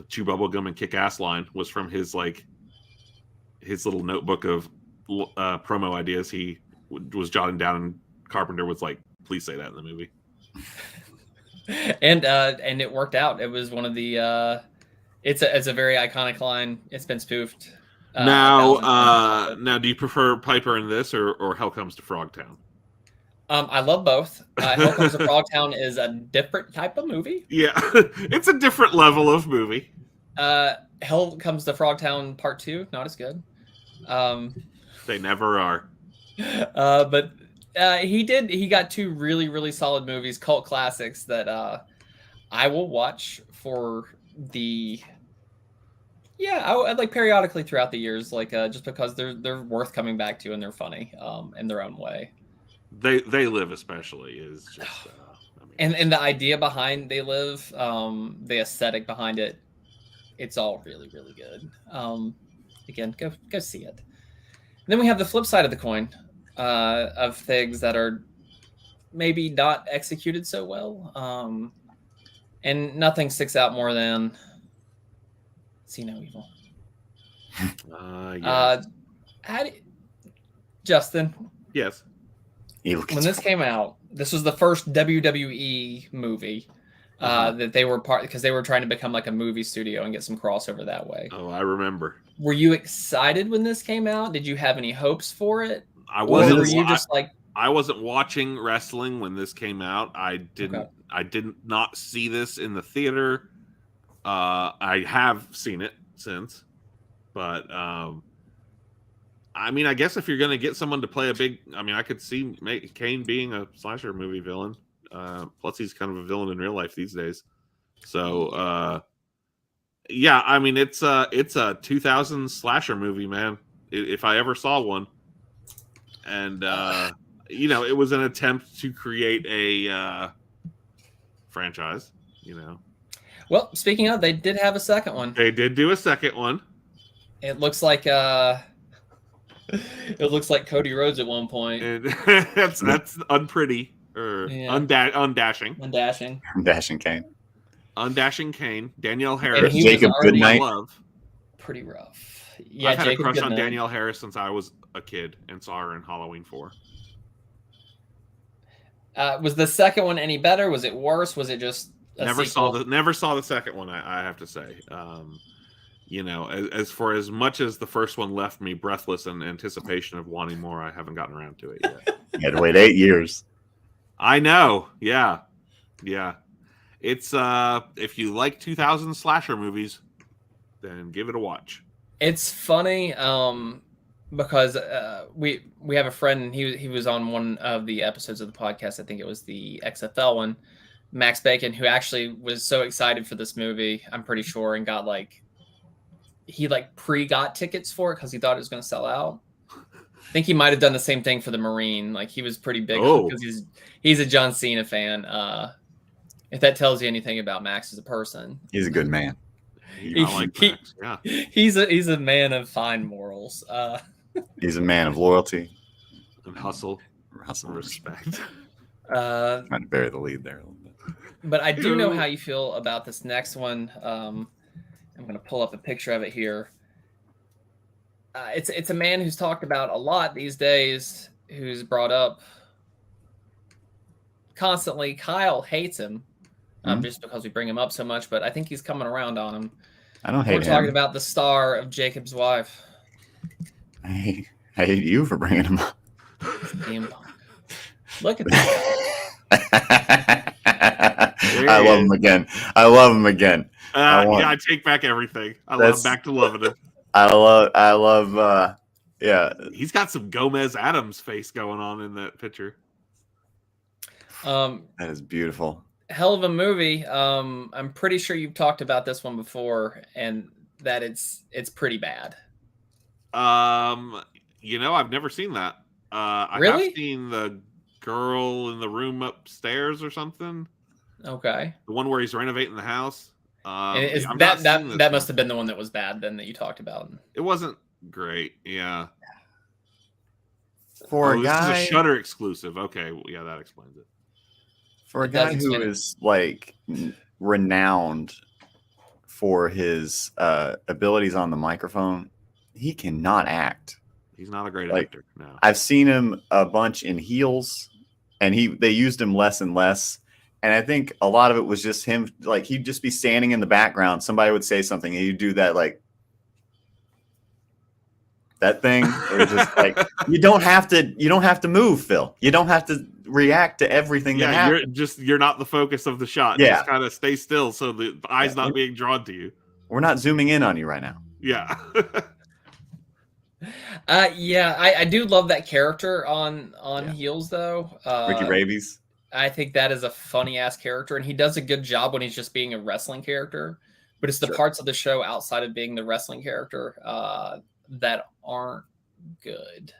A: chew bubblegum and kick ass line was from his little notebook of promo ideas he was jotting down, and Carpenter was like, please say that in the movie.
B: And it worked out. It was one of the it's a very iconic line. It's been spoofed.
A: Now do you prefer Piper in this or Hell Comes to Frogtown?
B: I love both. Hell Comes to Frogtown is a different type of movie.
A: Yeah, it's a different level of movie.
B: Hell Comes to Frogtown Part 2, not as good.
A: They never are.
B: But he got two really, really solid movies, cult classics that I will watch for I like periodically throughout the years, like just because they're worth coming back to and they're funny in their own way.
A: They Live especially is just
B: and the idea behind They Live, the aesthetic behind it, it's all really, really good. again, go see it. And then we have the flip side of the coin of things that are maybe not executed so well. And nothing sticks out more than See No Evil.
A: Yes.
B: Justin.
A: Yes.
B: When this came out, this was the first WWE movie that they were part because they were trying to become like a movie studio and get some crossover that way.
A: Oh, I remember.
B: Were you excited when this came out? Did you have any hopes for it?
A: I wasn't.
B: Or were you just like
A: I wasn't watching wrestling when this came out. I didn't.
B: Okay.
A: I didn't not see this in the theater. I have seen it since, but I mean, I guess if you're going to get someone to play a big, I mean, I could see Kane being a slasher movie villain. Plus, he's kind of a villain in real life these days. So, yeah, I mean, it's a 2000 slasher movie, man. If I ever saw one, and you know, it was an attempt to create a franchise. You know.
B: Well, speaking of, they did have a second one.
A: They did do a second one.
B: It looks like Cody Rhodes at one point.
A: And that's unpretty or undashing.
C: Dashing Kane.
A: Undashing Kane. Danielle Harris.
C: Jacob Goodnight.
A: Love.
B: Pretty rough. Yeah,
A: I've had
B: Jacob
A: a crush
B: Goodnight.
A: on Danielle Harris since I was a kid and saw her in Halloween 4.
B: Was the second one any better? Was it worse? Was it just
A: Never saw the second one. I have to say. You know, as for as much as the first one left me breathless in anticipation of wanting more, I haven't gotten around to it yet.
C: You had to wait 8 years.
A: I know. Yeah. It's if you like 2000 slasher movies, then give it a watch.
B: It's funny because we have a friend, and he was on one of the episodes of the podcast. I think it was the XFL one, Max Bacon, who actually was so excited for this movie, I'm pretty sure, and got he pre-got tickets for it because he thought it was going to sell out. I think he might have done the same thing for the Marine. Like, he was pretty big because he's a John Cena fan. If that tells you anything about Max as a person,
C: He's a good man.
A: I like Max. Yeah.
B: He's a man of fine morals.
C: He's a man of loyalty.
A: And hustle.
C: Russell,
A: Respect.
C: trying to bury the lead there a little bit.
B: But I do know how you feel about this next one. I'm going to pull up a picture of it here. It's a man who's talked about a lot these days, who's brought up constantly. Kyle hates him just because we bring him up so much, but I think he's coming around on him.
C: I don't hate him.
B: We're talking about the star of Jacob's Wife.
C: I hate you for bringing him up.
B: CM Punk. Look at that.
C: I love him again.
A: Yeah, I take back everything. I'm back to loving it.
C: I love. Yeah,
A: he's got some Gomez Adams face going on in that picture.
C: That is beautiful.
B: Hell of a movie. I'm pretty sure you've talked about this one before, and that it's pretty bad.
A: You know, I've never seen that. I
B: Really?
A: have seen the girl in the room upstairs or something.
B: Okay.
A: The one where he's renovating the house.
B: That must have been the one that was bad then that you talked about.
A: It wasn't great. Yeah.
C: For a
A: this
C: guy,
A: is a Shudder exclusive. Okay, well, yeah, that explains it.
C: For a guy who is renowned for his abilities on the microphone, he cannot act.
A: He's not a great actor. No.
C: I've seen him a bunch in heels, and they used him less and less. And I think a lot of it was just him. Like, he'd just be standing in the background. Somebody would say something, and he'd do that that thing. Or just you don't have to move, Phil. You don't have to react to everything that happens.
A: You're not the focus of the shot.
C: Yeah.
A: Just kind of stay still so the eye's not being drawn to you.
C: We're not zooming in on you right now.
A: Yeah.
B: Yeah, I do love that character on Heels though.
C: Ricky Ravies.
B: I think that is a funny ass character, and he does a good job when he's just being a wrestling character. But it's the parts of the show outside of being the wrestling character that aren't good.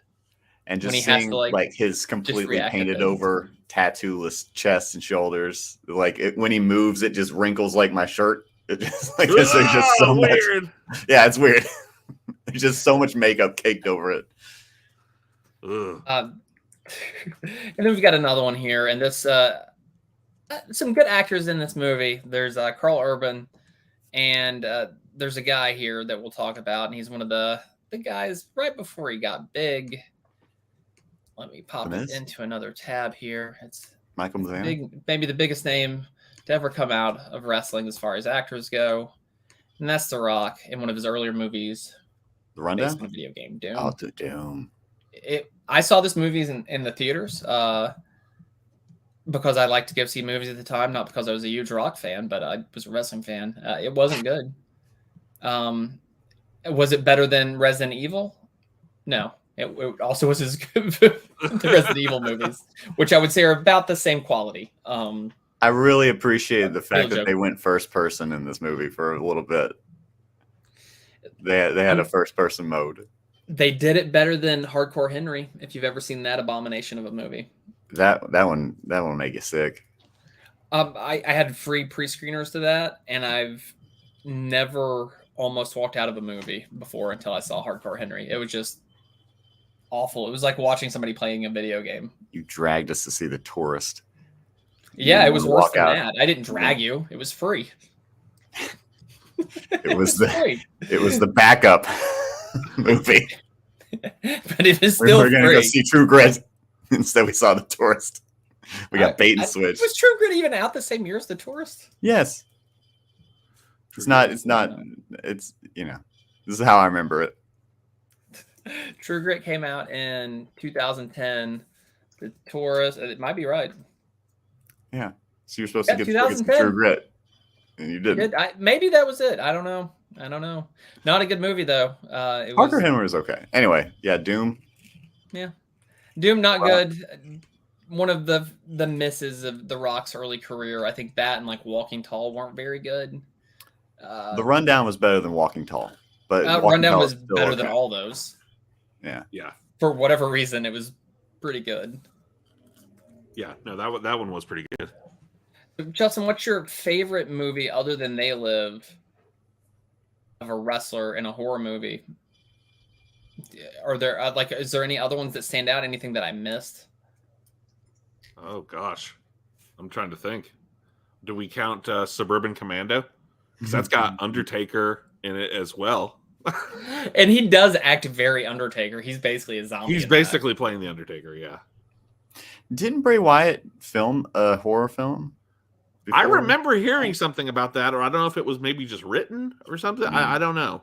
C: And just
B: when he
C: seeing
B: has to,
C: his completely painted over tattoo-less chest and shoulders, when he moves, it just wrinkles like my shirt. It just there's just so
A: weird.
C: much. Yeah, it's weird. There's just so much makeup caked over it.
A: Ugh.
B: And then we've got another one here, and this some good actors in this movie. There's Carl Urban, and there's a guy here that we'll talk about, and he's one of the guys right before he got big. Let me pop it into another tab here. It's
C: Michael Mazan,
B: maybe the biggest name to ever come out of wrestling as far as actors go, and that's The Rock in one of his earlier movies.
C: The Rundown,
B: based on a video game, Doom.
C: Oh, the Doom.
B: I saw this movie in the theaters because I liked to go see movies at the time, not because I was a huge Rock fan, but I was a wrestling fan. It wasn't good. Was it better than Resident Evil? No. It also was as good as the Resident Evil movies, which I would say are about the same quality.
C: I really appreciated the fact that they went first person in this movie for a little bit. They had a first person mode.
B: They did it better than Hardcore Henry, if you've ever seen that abomination of a movie.
C: That one will make you sick.
B: I had free pre-screeners to that, and I've never almost walked out of a movie before until I saw Hardcore Henry. It was just awful. It was like watching somebody playing a video game.
C: You dragged us to see The Tourist.
B: Yeah, it was worse than that. I didn't drag you. It was free.
C: It was the backup movie.
B: But it is still
C: We're going to go see True Grit. Instead, we saw The Tourist. We got bait and switch.
B: Was True Grit even out the same year as The Tourist?
C: Yes. It's not, this is how I remember it.
B: True Grit came out in 2010. The Tourist, it might be right.
C: Yeah. So you're supposed to get some True Grit. And you didn't.
B: Maybe that was it. I don't know. Not a good movie, though.
C: Parker Henry was okay. Anyway, yeah, Doom.
B: Yeah. Doom, not good. One of the misses of The Rock's early career. I think that and like Walking Tall weren't very good.
C: The Rundown was better than Walking Tall. But
B: Rundown was better than all those.
C: Yeah.
A: Yeah.
B: For whatever reason, it was pretty good.
A: Yeah. No, that one was pretty good.
B: Justin, what's your favorite movie other than They Live of a wrestler in a horror movie? Are there is there any other ones that stand out? Anything that I missed?
A: Oh gosh, I'm trying to think. Do we count Suburban Commando? Because that's got Undertaker in it as well.
B: And he does act very Undertaker. He's basically a zombie.
A: He's basically playing the Undertaker. Yeah.
C: Didn't Bray Wyatt film a horror film?
A: I remember hearing something about that, or I don't know if it was maybe just written or something. I don't know,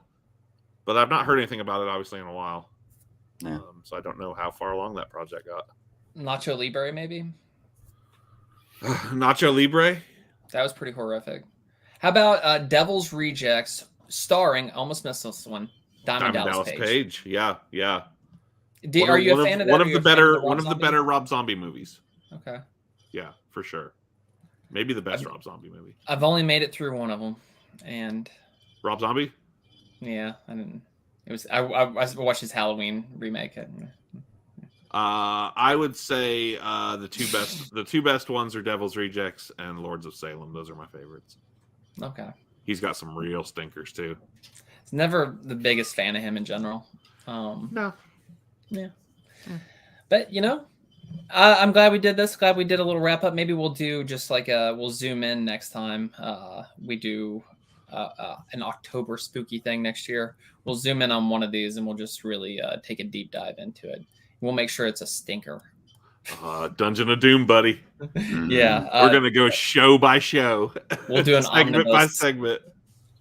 A: but I've not heard anything about it obviously in a while.
C: Yeah.
A: So I don't know how far along that project got.
B: Nacho Libre, maybe.
A: Nacho Libre.
B: That was pretty horrific. How about Devil's Rejects, starring, almost missed this one, Diamond Dallas Page.
A: Yeah.
B: Are you a fan of that?
A: One of the better Rob Zombie movies.
B: Okay.
A: Yeah, for sure. Maybe the best Rob Zombie movie.
B: I've only made it through one of them, and
A: Rob Zombie.
B: Yeah, I didn't. It was I watched his Halloween remake.
A: I would say the two best ones are Devil's Rejects and Lords of Salem. Those are my favorites.
B: Okay.
A: He's got some real stinkers too.
B: It's never the biggest fan of him in general.
A: No.
B: Yeah. But I'm glad we did this. Glad we did a little wrap up. Maybe we'll do just like we'll zoom in next time. We do an October spooky thing next year. We'll zoom in on one of these and we'll just really take a deep dive into it. We'll make sure it's a stinker.
A: Dungeon of Doom, buddy.
B: Yeah.
A: We're going to go show by show.
B: We'll do an
A: segment by segment.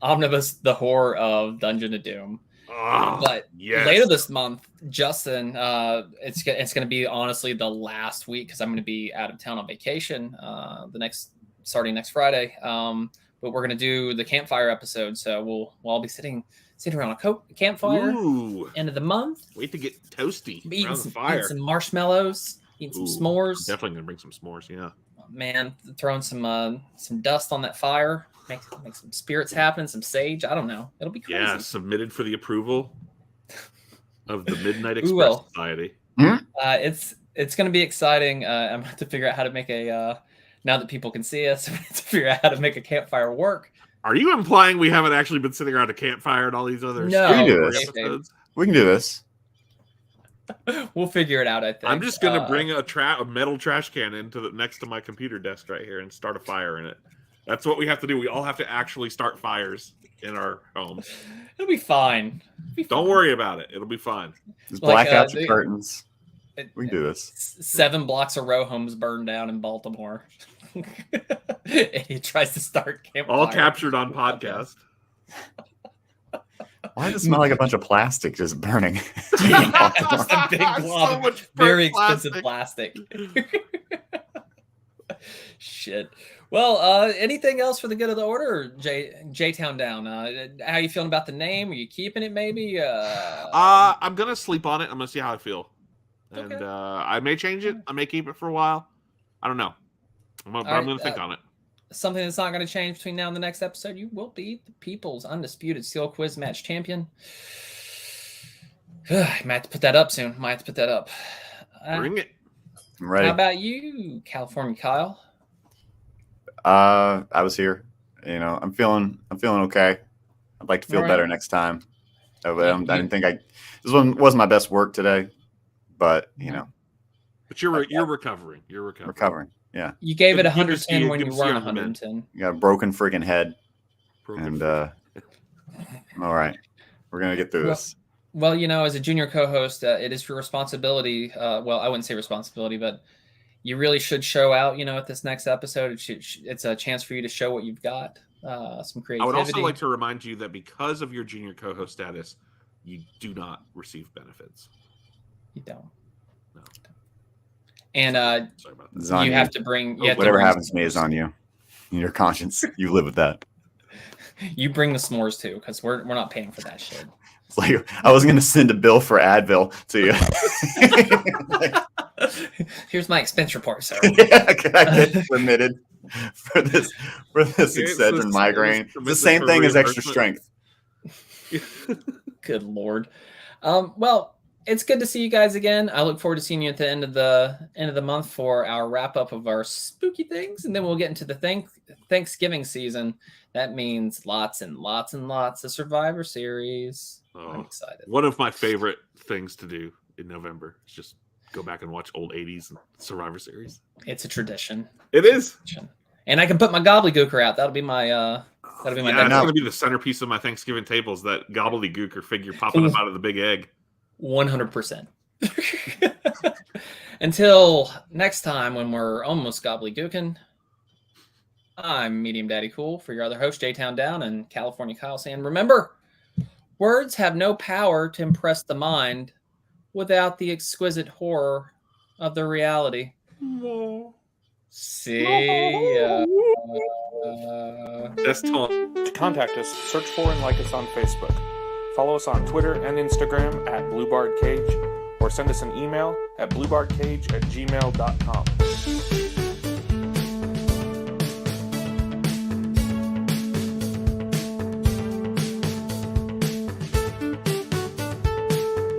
B: Omnibus, the horror of Dungeon of Doom. But later this month, Justin, it's going to be honestly the last week because I'm going to be out of town on vacation starting next Friday. But we're going to do the campfire episode. So we'll all be sitting around a campfire.
A: Ooh.
B: End of the month.
A: Wait to get toasty
B: Eating
A: around the fire.
B: Eating some marshmallows. Eating some s'mores.
A: Definitely going to bring some s'mores, yeah.
B: Man, throwing some dust on that fire. Make some spirits happen, some sage. I don't know. It'll be crazy.
A: Yeah, submitted for the approval of the Midnight Express Society.
B: It's going to be exciting. I'm going to figure out how to make now that people can see us, to figure out how to make a campfire work.
A: Are you implying we haven't actually been sitting around a campfire and all these other
B: episodes?
C: We can do this.
B: We'll figure it out. I think.
A: I'm just gonna bring a metal trash can next to my computer desk right here and start a fire in it. That's what we have to do. We all have to actually start fires in our homes.
B: It'll be fine.
A: Don't worry about it. It'll be fine.
C: Just black out your curtains. We can do this.
B: 7 blocks of row homes burned down in Baltimore. And he tries to start campfire.
A: All captured on podcast.
C: Why does it smell like a bunch of plastic just burning?
B: Just a big glob of very expensive plastic. Shit. Well, anything else for the good of the order, J-Town Down? How you feeling about the name? Are you keeping it maybe?
A: I'm going to sleep on it. I'm going to see how I feel.
B: Okay.
A: And I may change it. I may keep it for a while. I don't know. I'm going to think on it.
B: Something that's not going to change between now and the next episode. You will be the People's Undisputed Steel Quiz Match Champion. Might have to put that up soon.
A: Bring it.
C: I'm ready.
B: How about you, California Kyle?
C: I was here. You know, I'm feeling okay. I'd like to feel better next time. I didn't think this one wasn't my best work today, but you know.
A: But you're recovering. You're recovering.
C: Yeah.
B: You gave it 110 when you weren't 110.
C: You got a broken freaking head. And all right. We're gonna get through this.
B: Well, you know, as a junior co-host, it is your responsibility. Well, I wouldn't say responsibility, but you really should show out. You know, at this next episode, it's a chance for you to show what you've got. Some creativity.
A: I would also like to remind you that because of your junior co-host status, you do not receive benefits.
B: You don't.
A: No.
B: And
C: sorry about that.
B: You have to bring.
C: Whatever happens to me is on you. In your conscience, you live with that.
B: You bring the s'mores too, because we're not paying for that shit.
C: It's like I was gonna send a bill for Advil to
B: you. Here's my expense report, sir.
C: Yeah, can I get remitted for this Excedrin migraine? It's the same thing as extra strength.
B: Good Lord. Well, it's good to see you guys again. I look forward to seeing you at the end of the month for our wrap up of our spooky things, and then we'll get into the Thanksgiving season. That means lots and lots and lots of Survivor Series. I'm excited.
A: One of my favorite things to do in November is just go back and watch old 80s Survivor Series.
B: It's a tradition.
A: It is.
B: And I can put my gobbledygooker out. That'll be my
A: That's going to be the centerpiece of my Thanksgiving tables, that gobbledygooker figure popping up out of the big egg.
B: 100%. Until next time when we're almost gobbledygooking, I'm Medium Daddy Cool for your other host, J-Town Down, and California Kyle saying, remember, words have no power to impress the mind without the exquisite horror of the reality. See ya.
A: That's tall.
D: To contact us, search for and like us on Facebook. Follow us on Twitter and Instagram at BlueBardCage, or send us an email at bluebardcage@gmail.com.